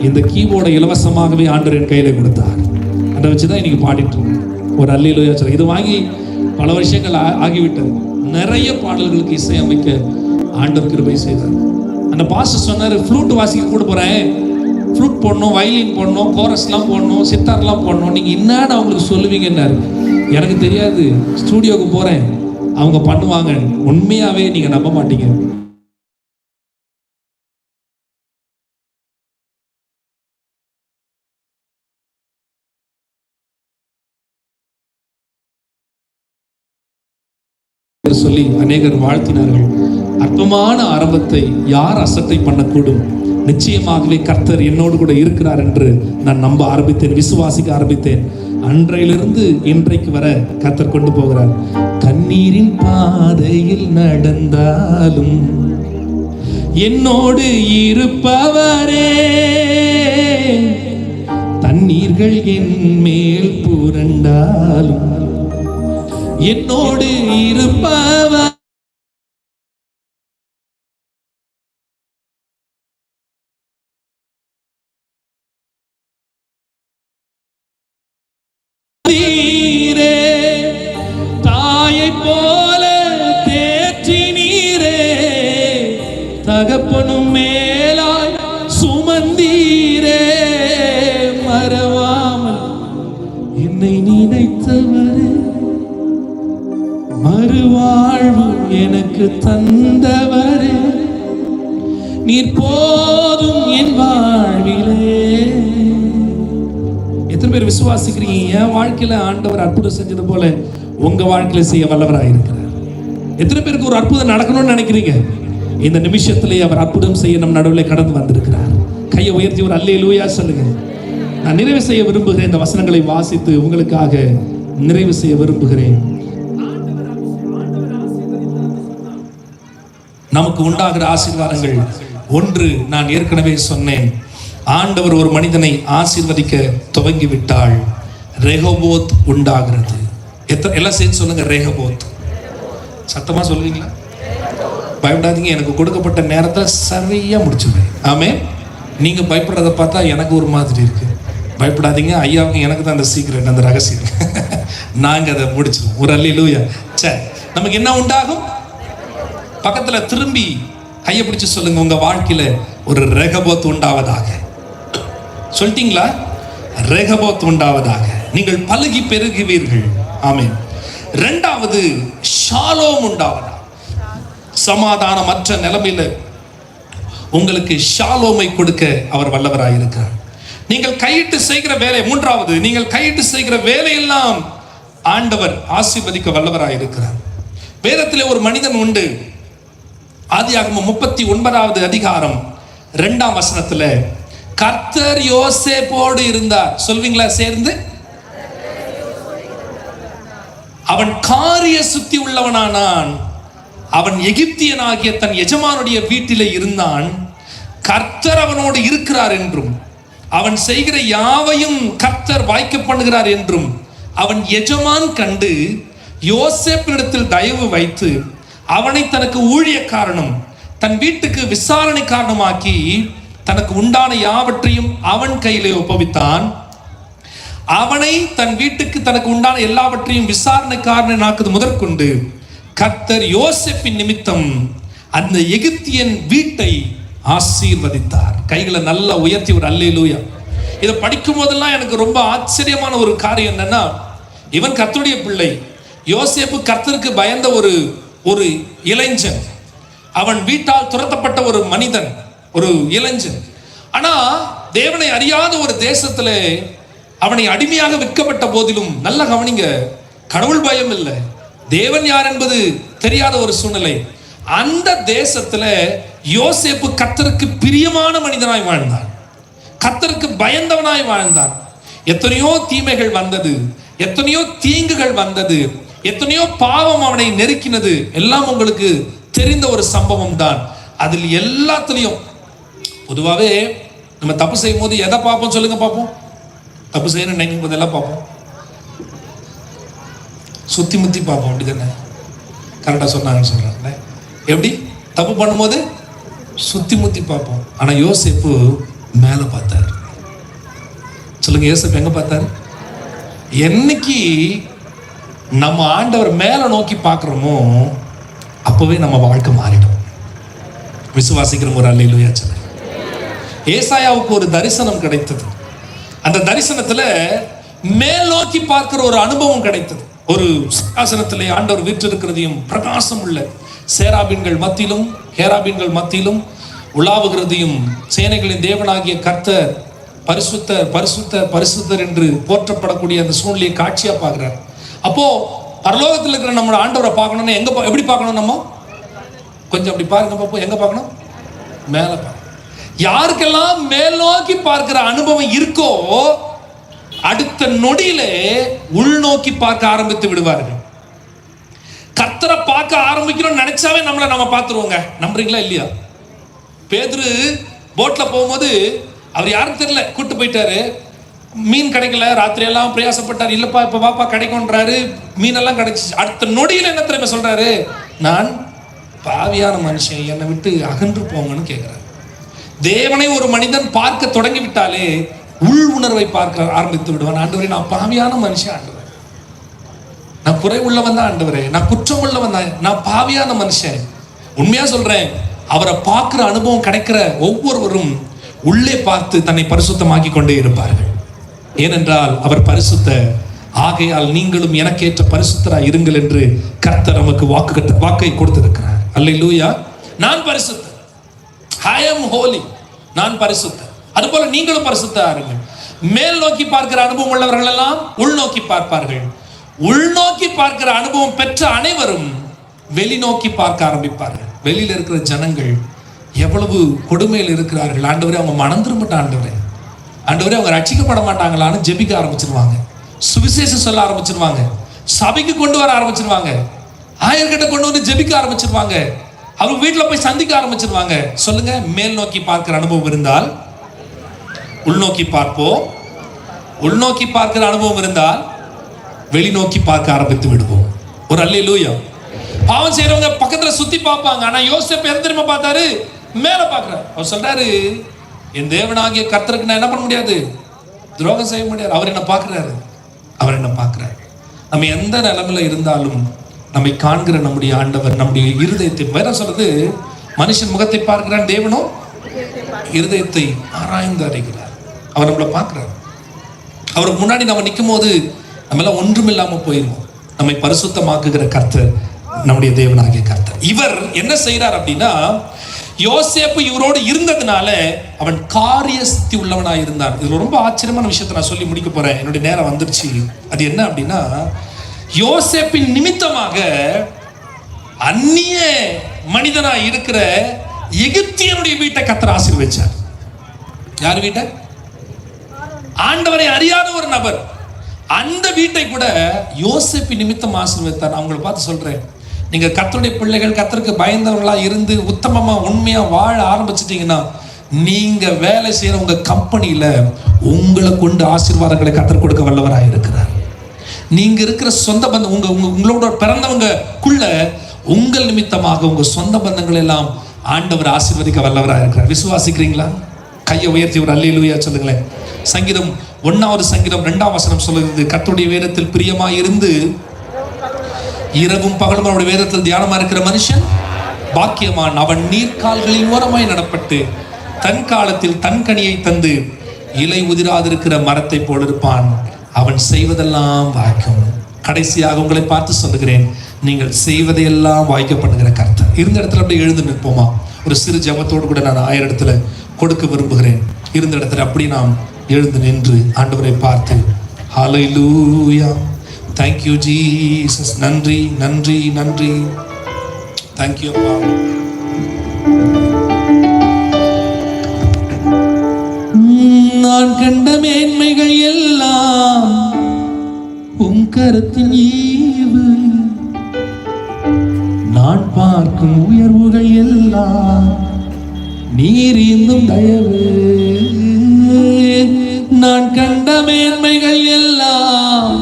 இந்த கீபோர்டை இலவசமாகவே ஆண்டவர் என் கையில் கொடுத்தார். அதை வச்சுதான் இன்னைக்கு பாடிட்டு இருக்கோம். ஒரு அல்லேலூயா சொல்ல. இது வாங்கி பல வருஷங்கள் ஆகிவிட்டது. நிறைய பாடல்களுக்கு இசையமைக்க ஆண்டவர் கிருபை செய்தார். அந்த பாஸ்டர் சொன்னார், ஃப்ளூட் வாசிக்க கூட போறேன், ஃப்ளூட் போடணும், வயலின் போடணும், கோரஸ்லாம் போடணும், சித்தார்லாம் போடணும், நீங்கள் என்னன்னு அவங்களுக்கு சொல்லுவீங்கன்னாரு. எனக்கு தெரியாது, ஸ்டூடியோவுக்கு போகிறேன், அவங்க பண்ணுவாங்க. உண்மையாகவே நீங்கள் நம்ப மாட்டீங்க. சொல்லி அநேகர் வாழ்த்தினார்கள். அற்பமான ஆரம்பத்தை யார் அசட்டை பண்ணக்கூடும்? நிச்சயமாகவே கர்த்தர் என்னோடு கூட இருக்கிறார் என்று நான் நம்ப ஆரம்பித்தேன், விசுவாசிக்க ஆரம்பித்தேன். அன்றையிலிருந்து இன்றைக்கு வர கர்த்தர் கொண்டு போகிறார். கண்ணீரின் பாதையில் நடந்தாலும் என்னோடு இருப்பவரே, தண்ணீர்கள் என் மேல் புரண்டாலும் என்னோடு இருப்பவர் தாயை போல தேற்றி நீரே, தகப்பனும் மேலாய் சுமந்தீரே, மறவாமல் என்னை நினைத்தவரே, மறுவாழ்வு எனக்கு தந்தவரே, நீர் போதும் என் வாழ்விலே. எத்தனை பேர் விசுவாசிக்கிறீங்க? என் வாழ்க்கையில ஆண்டவர் அற்புதம் செஞ்சது போல உங்க வாழ்க்கையில செய்ய வல்லவராக இருக்கிறார். எத்தனை பேருக்கு ஒரு அற்புதம் நடக்கணும்னு நினைக்கிறீங்க? இந்த நிமிஷத்திலே அவர் அற்புதம் செய்ய நம் நடுவில் கடந்து வந்திருக்கிறார். கையை உயர்த்தி ஒரு அல்லேலூயா சொல்லுங்க. நான் நிறைவு செய்ய விரும்புகிறேன். இந்த வசனங்களை வாசித்து உங்களுக்காக நிறைவு செய்ய விரும்புகிறேன். நமக்கு உண்டாகிற ஆசீர்வாதங்கள் ஒன்று, நான் ஏற்கனவே சொன்னேன், ஆண்டவர் ஒரு மனிதனை ஆசீர்வதிக்க துவங்கிவிட்டால் ரெகோபோத் உண்டாகிறது. எல்லாம் சேர்த்து சொல்லுங்க, ரெகோபோத். சத்தமா சொல்லுவீங்களா? பயப்படாதீங்க, எனக்கு கொடுக்கப்பட்ட நேரத்தை சரியா முடிச்சுடுவேன். ஆமே. நீங்க பயப்படுறத பார்த்தா எனக்கு ஒரு மாதிரி இருக்கு. பயப்படாதீங்க, ஐயாவுங்க எனக்கு தான் அந்த சீக்ரெட், அந்த ரகசியம். நாங்க அதை முடிச்சிடுவோம். ஒரு அல்லேலூயா. சரி, நமக்கு என்ன உண்டாகும்? பக்கத்துல திரும்பி கையை பிடிச்சு சொல்லுங்க, உங்க வாழ்க்கையில ஒரு ரெகோபோத் உண்டாவதாக. சொல்லிட்டீங்களா? ரெகோபோத் உண்டாவதாக. நீங்கள் பலுகி பெருகுவீர்கள். ஆமென். இரண்டாவது, ஷாலோம் உண்டாவதாக. சமாதானமற்ற நிலைமையில உங்களுக்கு ஷாலோமை கொடுக்க அவர் வல்லவராய் இருக்கிறார். நீங்கள் கையிட்டு செய்கிற வேலை. மூன்றாவது, நீங்கள் கையிட்டு செய்கிற வேலையெல்லாம் ஆண்டவர் ஆசீர்வதிக்க வல்லவராய் இருக்கிறார். வேதத்திலே ஒரு மனிதன் உண்டு. ஆதியாகமம் 39வது அதிகாரம் 2ஆம் வசனத்துல, கர்த்தர் யோசேப்போடு இருந்தார். சொல்வீங்களா சேர்ந்து? அவன் காரிய சுத்தி உள்ளவனானான். அவன் எகிப்தியனாகிய தன் எஜமானுடைய வீட்டிலே இருந்தான். கர்த்தர் அவனோடு இருக்கிறார் என்றும் அவன் செய்கிற யாவையும் கர்த்தர் வாய்க்க பண்ணுகிறார் என்றும் அவன் எஜமான் கண்டு யோசேப்பினிடத்தில் தயவு வைத்து அவனை தனக்கு ஊழியக்காரனும் தன் வீட்டுக்கு விசாரணை காரணமாக்கி தனக்கு உண்டான யாவற்றையும் அவன் கையிலே ஒப்புவித்தான். அவனை தன் வீட்டுக்கு தனக்கு உண்டான எல்லாவற்றையும் விசாரணைக்காரனாக்குது முதற்கொண்டு கர்த்தர் யோசேப்பின் நிமித்தம் அந்த எகிப்தியன் வீட்டை ஆசீர்வதித்தார். கைகளை நல்லா உயர்த்தி ஒரு அல்லேலூயா. இதை படிக்கும் போதெல்லாம் எனக்கு ரொம்ப ஆச்சரியமான ஒரு காரியம் என்னன்னா, இவன் கர்த்தருடைய பிள்ளை. யோசேப்பு கர்த்தருக்கு பயந்த ஒரு இளைஞன். அவன் வீட்டால் துரத்தப்பட்ட ஒரு மனிதன், ஒரு இளைஞன். ஆனா தேவனை அறியாத ஒரு தேசத்துல அவனை அடிமையாக விற்கப்பட்ட போதிலும், நல்ல கவனிங்க, கடவுள் பயம் இல்லை, தேவன் யார் என்பது தெரியாத ஒரு சூழ்நிலை. அந்த தேசத்துல யோசேப்பு கர்த்தருக்கு பிரியமான மனிதனாய் வாழ்ந்தான், கர்த்தருக்கு பயந்தவனாய் வாழ்ந்தான். எத்தனையோ தீமைகள் வந்தது, எத்தனையோ தீங்குகள் வந்தது, எத்தனையோ பாவம் அவனை நெருக்கினது. எல்லாம் உங்களுக்கு தெரிந்த ஒரு சம்பவம் தான். அதில் எல்லாத்துலயும் பொதுவாகவே நம்ம தப்பு செய்யும் போது எதை பார்ப்போம் சொல்லுங்க? பார்ப்போம். தப்பு செய்யணும் நினைக்கும் போது எல்லாம் பார்ப்போம், சுத்தி முத்தி பார்ப்போம். அப்படிதானே? கரெக்டா சொன்னாங்கன்னு சொல்றாங்க. எப்படி? தப்பு பண்ணும்போது சுத்தி முத்தி பார்ப்போம். ஆனா யோசேப்பு மேல பார்த்தாரு. சொல்லுங்க, யோசேப்பு எங்க பார்த்தாரு? என்னைக்கு நம்ம ஆண்டவர் மேல நோக்கி பார்க்கிறோமோ அப்பவே நம்ம வாழ்க்கை மாறிடும். விசுவாசிக்கிறோம்? ஒரு அல்லேலூயா சொல்லுங்க. ஏசாயாவுக்கு ஒரு தரிசனம் கிடைத்தது. அந்த தரிசனத்துல மேல் நோக்கி பார்க்கிற ஒரு அனுபவம் கிடைத்தது. ஒரு சிங்காசனத்திலே ஆண்டவர் வீற்றிருக்கிறதையும் பிரகாசம் உள்ள சேராபீன்கள் மத்தியிலும் கேராபீன்கள் மத்தியிலும் உலாவுகிறதையும் சேனைகளின் தேவனாகிய கர்த்தர் பரிசுத்தர் பரிசுத்தர் பரிசுத்தர் என்று போற்றப்படக்கூடிய அந்த சூழ்நிலையை காட்சியா பார்க்கிறார். அப்போ பரலோகத்தில் இருக்கிற நம்ம ஆண்டவரை பார்க்கணும்னு எப்படி பார்க்கணும்? நம்ம கொஞ்சம் அப்படி பாருங்க பார்ப்போம். எங்க பார்க்கணும்? மேல பார்க்கணும். யாருக்கெல்லாம் மேல் நோக்கி பார்க்கிற அனுபவம் இருக்கோ அடுத்த நொடியிலே உள்நோக்கி பார்க்க ஆரம்பித்து விடுவார்கள். கர்த்தரை பார்க்க ஆரம்பிக்கிறோம் நினைச்சாவே நம்ம பார்த்துருவோங்க. நம்புறீங்களா இல்லையா? பேதுரு போட்ல போகும்போது அவர் யாரும் தெரியல, கூட்டு போயிட்டாரு. மீன் கிடைக்கல, ராத்திரி எல்லாம் பிரயாசப்பட்டார். இல்லப்பா இப்ப பாப்பா கிடைக்கும்ன்றாரு. மீனெல்லாம் கிடைச்சிச்சு. அடுத்த நொடியில் என்ன தெரியுமா சொல்றாரு? நான் பாவியான மனுஷன், என்னை விட்டு அகன்று போங்கன்னு கேட்கிறார். தேவனை ஒரு மனிதன் பார்க்க தொடங்கி விட்டாலே உள் உணர்வை பார்க்க ஆரம்பித்து விடுவான். ஆண்டவரே, நான் பாவியான மனுஷன் ஆண்டவரே, நான் குறை உள்ளவன் தான் ஆண்டவரே, நான் குற்றம் உள்ளவன் தான், நான் பாவியான மனுஷன். உண்மையா சொல்றேன், அவரை பார்க்கிற அனுபவம் கிடைக்கிற ஒவ்வொருவரும் உள்ளே பார்த்து தன்னை பரிசுத்தமாக்கி கொண்டே இருப்பார்கள். ஏனென்றால் அவர் பரிசுத்த, ஆகையால் நீங்களும் எனக்கேற்ற பரிசுத்தராய் இருங்கள் என்று கர்த்தர் நமக்கு வாக்கை கொடுத்திருக்கிறார். அல்லேலூயா. நான் பரிசுத்த, I am holy, நான் பரிசுத்த. அதுபோல நீங்களும் பரிசுத்தா இருங்கள். மேல் நோக்கி பார்க்கிற அனுபவம் உள்ளவர்கள் எல்லாம் உள்நோக்கி பார்ப்பார்கள். உள்நோக்கி பார்க்கிற அனுபவம் பெற்ற அனைவரும் வெளிநோக்கி பார்க்க ஆரம்பிப்பார்கள். வெளியில இருக்கிற ஜனங்கள் எவ்வளவு கொடுமையில் இருக்கிறார்கள். ஆண்டவரே, அவங்க மனம் திரும்பட்ட ஆண்டவரே, ஆண்டவரே அவங்க ரட்சிக்கப்பட மாட்டாங்களான்னு ஜெபிக்க ஆரம்பிச்சிருவாங்க. சுவிசேஷம் சொல்ல ஆரம்பிச்சிருவாங்க. சபைக்கு கொண்டு வர ஆரம்பிச்சிருவாங்க. ஆயர்கிட்ட கொண்டு வந்து ஜெபிக்க ஆரம்பிச்சிருவாங்க. அவங்க வீட்டில் போய் சந்திக்க ஆரம்பிச்சிருவாங்க. சொல்லுங்க, மேல் நோக்கி பார்க்கிற அனுபவம் இருந்தால் உள்நோக்கி பார்ப்போம். உள்நோக்கி பார்க்கிற அனுபவம் இருந்தால் வெளிநோக்கி பார்க்க ஆரம்பித்து விடுவோம். ஒரு அல்லேலூயா. பாவம் செய்யறவங்க பக்கத்துல சுத்தி பார்ப்பாங்க. ஆனா யோசேப்பு எந்த தெரியுமா பார்த்தாரு? மேல பார்க்கிறார். அவர் சொல்றாரு, என் தேவனாகிய கர்த்தருக்கு நான் என்ன பண்ண முடியாது? துரோகம் செய்ய முடியாது. அவர் என்ன பார்க்கிறாரு, அவர் என்ன பார்க்கிறார். நம்ம எந்த நிலைமையில இருந்தாலும் நம்மை காண்கிற நம்முடைய ஆண்டவர் நம்முடைய இருதயத்தை, வேற சொல்றது, மனுஷன் முகத்தை பார்க்கிறான், தேவனும் இருதயத்தை ஆராய்ந்து அறிகிறார். அவர் நம்மளை பார்க்கிறார். அவருக்கு முன்னாடி நம்ம நிற்கும் போது நம்ம எல்லாம் ஒன்றும் இல்லாம போயிருவோம். நம்மை பரிசுத்தமாக்குகிற கர்த்தர் நம்முடைய தேவனாகிய கர்த்தர். இவர் என்ன செய்யறார் அப்படின்னா, யோசேப்பு இவரோடு இருந்ததுனால அவன் காரிய சித்தி உள்ளவனாக இருந்தான். இது ரொம்ப ஆச்சரியமான விஷயத்தை நான் சொல்லி முடிக்க போறேன். என்னுடைய நேரம் வந்துருச்சு. அது என்ன அப்படின்னா, யோசேப்பின் நிமித்தமாக அந்நிய மனிதனா இருக்கிற எகிப்தியனுடைய வீட்டை கர்த்தர் ஆசீர்வதிச்சார். யார் வீட்டை? ஆண்டவரை அறியாத ஒரு நபர். அந்த வீட்டை கூட யோசேப்பு நிமித்தம் ஆசீர்வதித்தார். அவங்களை பார்த்து சொல்றேன், நீங்க கர்த்தருடைய பிள்ளைகள், கர்த்தருக்கு பயந்தவர்களா இருந்து உத்தமமா உண்மையா வாழ ஆரம்பிச்சிட்டீங்கன்னா, நீங்க வேலை செய்யற உங்க கம்பெனியில உங்களை கொண்டு ஆசீர்வாதங்களை கர்த்தர் கொடுக்க வல்லவராக இருக்கிறார். நீங்க இருக்கிற சொந்த பந்தம், உங்களோட பிறந்தவங்களுக்குள்ள உங்கள் நிமித்தமாக உங்க சொந்த பந்தங்கள் எல்லாம் ஆண்டவர் ஆசீர்வதிக்க வல்லவராக இருக்கிறார். விசுவாசிக்கிறீங்களா? கையை உயர்த்தி ஒரு அல்லேலூயா சொல்லுங்களேன். சங்கீதம் 1 சங்கீதம் 2 வசனம் சொல்லுகிறது, கர்த்தருடைய வேதத்தில் பிரியமாய் இருந்து இரவும் பகலும் அவருடைய வேதத்தில் தியானமா இருக்கிற மனுஷன் பாக்கியமான். அவன் நீர்க்கால்களின் ஓரமாய் நடப்பட்டு தன் காலத்தில் தன் கனியை தந்து இலை உதிராதிருக்கிற மரத்தை போல் இருப்பான். அவன் செய்வதெல்லாம் வாய்க்கும். கடைசியாக உங்களை பார்த்து சொல்லுகிறேன், நீங்கள் செய்வதையெல்லாம் வாய்க்க பண்ணுகிற கர்த்தர். இருந்த இடத்துல அப்படியே எழுந்து நிற்போமா? ஒரு சிறு ஜெபத்தோடு கூட நான் 1000 இடத்துல கொடுக்க விரும்புகிறேன். இருந்த இடத்துல அப்படி நாம் எழுந்து நின்று ஆண்டவரை பார்த்து, ஹல்லேலூயா, thank you Jesus, நன்றி நன்றி நன்றி, thank you அப்பா. நான் கண்ட மேன்மைகள் எல்லாம் உம் கரத்தின் ஈவு, நான் பார்க்கும் உயர்வுகள் எல்லாம் நீர் இன்னும் தயவு. நான் கண்ட மேன்மைகள் எல்லாம்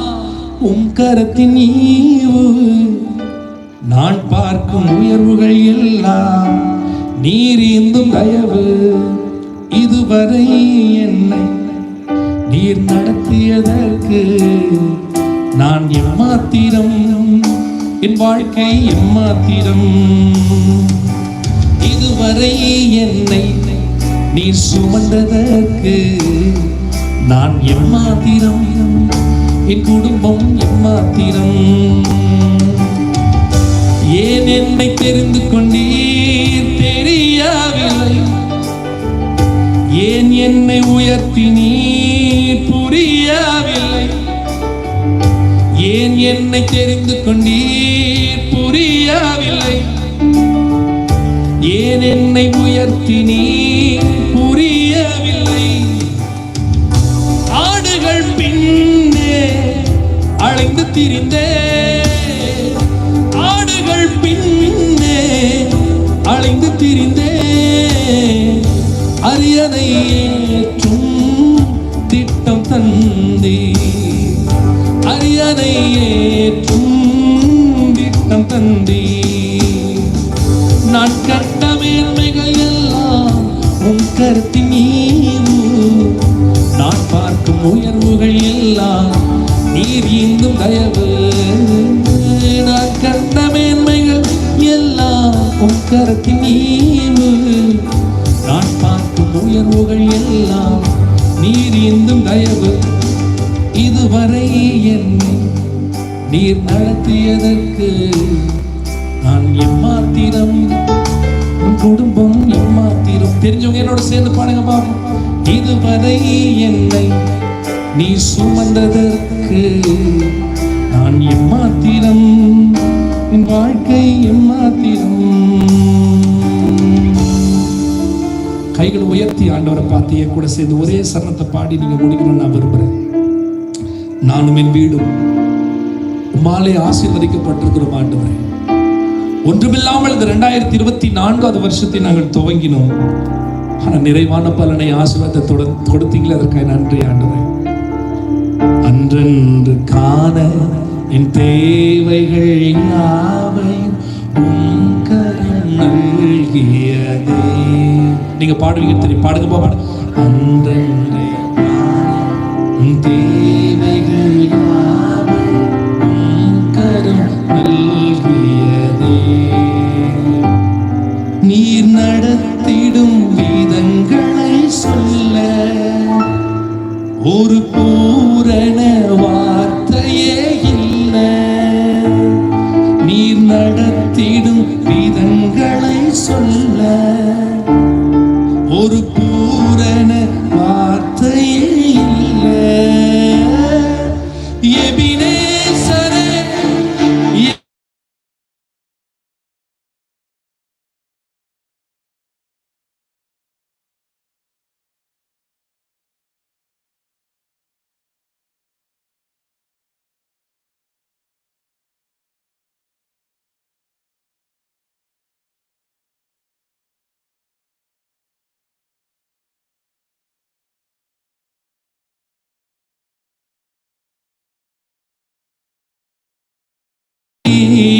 உம் கரத்தின் ஈவு, நான் பார்க்கும் உயர்வுகள் எல்லாம் நீர் இன்னும் தயவு. இதுவரை என்னை நீர் நடத்தியதற்கு நான் எம்மாத்திரம், என் வாழ்க்கை எம்மாத்திரம். இதுவரை என்னை நீர் சுமந்ததற்கு நான் எம்மாத்திரம், என் குடும்பம் எம்மாத்திரம். ஏன் என்னை தெரிந்து கொண்டீர் தெரியவில்லை, ஏன் என்னை உயர்த்தி நீர் புரியவில்லை, ஏன் ஏன் என்னை தெரிந்து கொண்டீர் புரியவில்லை, ஏன் என்னை உயர்த்தினீர் புரியவில்லை. ஆடுகள் பின்னே அலைந்து திரிந்தே, ஆடுகள் பின்னே அலைந்து திரிந்தே, அரியணை ஏற்றும் திட்டம் தந்தே, அரியணை ஏற்றும் திட்டம் தந்தே. நான் கண்ட மேன்மைகள் எல்லாம் உன் கருத்தின் ஈவு, நான் பார்க்கும் உயர்வுகள் எல்லாம் நீர் இன்னும் தயவு. நான் கண்ட மேன்மைகள் எல்லாம் உன் கருத்தின் ஈவு, நான் பார்க்கும் உயர்வுகள் எல்லாம் நீர் இன்னும் தயவு. இதுவரை என்னை நீர் நடத்தியதற்கு நான் எம்மாத்திரம், உன் குடும்பம் எம்மாத்திரம். தெரிஞ்சவங்க என்னோட சேர்ந்து பாடுங்க பாப்போம். இதுவரை என்னை நீ சுமந்ததற்கு நான் எம்மாத்திரம், என் வாழ்க்கை எம்மாத்திரம். கைகளை உயர்த்தி ஆண்டவரை பார்த்து என் கூட சேர்ந்து ஒரே சரணத்தை பாடி நீங்க முடிக்கணும்னு நான் விரும்புறேன். நானும் என் வீடும் உம்மாலே ஆசீர்வதிக்கப்பட்டிருக்கிறோம் ஆண்டவரே. ஒன்றுமில்லாமல் இந்த 2024 வருஷத்தை நாங்கள் துவங்கினோம். ஆனால் நிறைவான பலனை ஆசீர்வாதத்தை கொடுத்தீங்களே, அதற்காக நன்றி ஆண்டவரே. அன்றன்று காண என் தேவைகள் யாவையும் உம் கரம் நல்கியதே. நீங்க பாடுவீங்க தெரியும், பாடுங்க பாடு. அன்றன்று உன் தேவைகள் யாவையும் உம் கரம் நல்கியதே. நீர் நடத்திடும் விதங்களை சொல்ல ஒரு பூரண வார்த்தையே இல்லை. நீர் நடத்திடும் விதங்களை சொல்ல ஒரு பூரண வார்த்தையே இல்லை. எபினேசரே,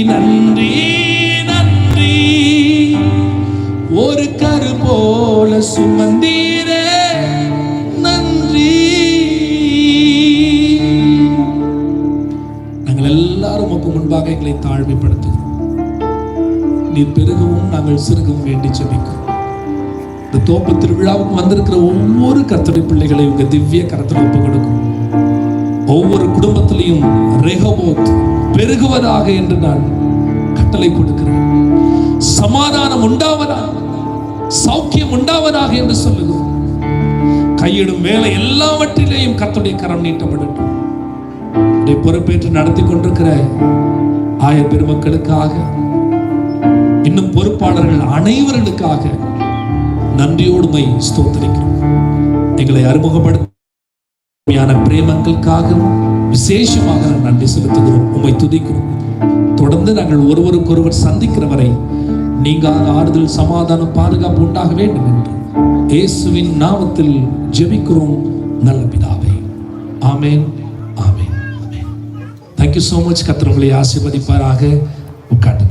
நன்றி நன்றி, ஒரு கரு போல சுமந்தீரே நன்றி. நாங்கள் எல்லாரும் உமக்கு முன்பாக எங்களை தாழ்மைப்படுத்துகிறோம். நீர் பெருகவும் நாங்கள் சிறுகவும் வேண்டி ஜெபிக்கிறோம். இந்த தோப்பு திருவிழாவுக்கு வந்திருக்கிற ஒவ்வொரு கர்த்தருடைய பிள்ளைகளை உங்க திவ்ய கரத்தில் ஒப்பு கொடுக்கும். ஒவ்வொரு குடும்பத்திலையும் ரெகோபோத் பெருகுவதாக என்று நான் கட்டளை கொடுக்கிறேன். சமாதானம் உண்டாவதாக, சௌக்கியம் உண்டாவதாக என்று சொல்லுகிறோம். கையிடும் வேலை எல்லாவற்றிலேயும் கர்த்தருடைய கரம் நீட்டப்படட்டும். இதை பொறுப்பேற்று நடத்தி கொண்டிருக்கிற ஆயர் பெருமக்களுக்காக, இன்னும் பொறுப்பாளர்கள் அனைவர்களுக்காக நன்றியோடுமை ஸ்தோத்திரிக்கிறோம். எங்களை அறிமுகப்படுத்த பிரேமங்களுக்காகவும் விசேஷமாக நன்றி செலுத்துகிறோம். உம்மை துதிக்கிறோம். தொடர்ந்து நாங்கள் ஒருவருக்கொருவர் சந்திக்கிற வரை நீங்காத ஆறுதல், சமாதானம், பாதுகாப்பு உண்டாக வேண்டும் என்று இயேசுவின் நாமத்தில் ஜெபிக்கிறோம் நல்ல பிதாவே. ஆமென், ஆமென், ஆமென். Thank you so much. கர்த்தர் உங்களை ஆசீர்வதிப்பாராக. உட்கார்ந்து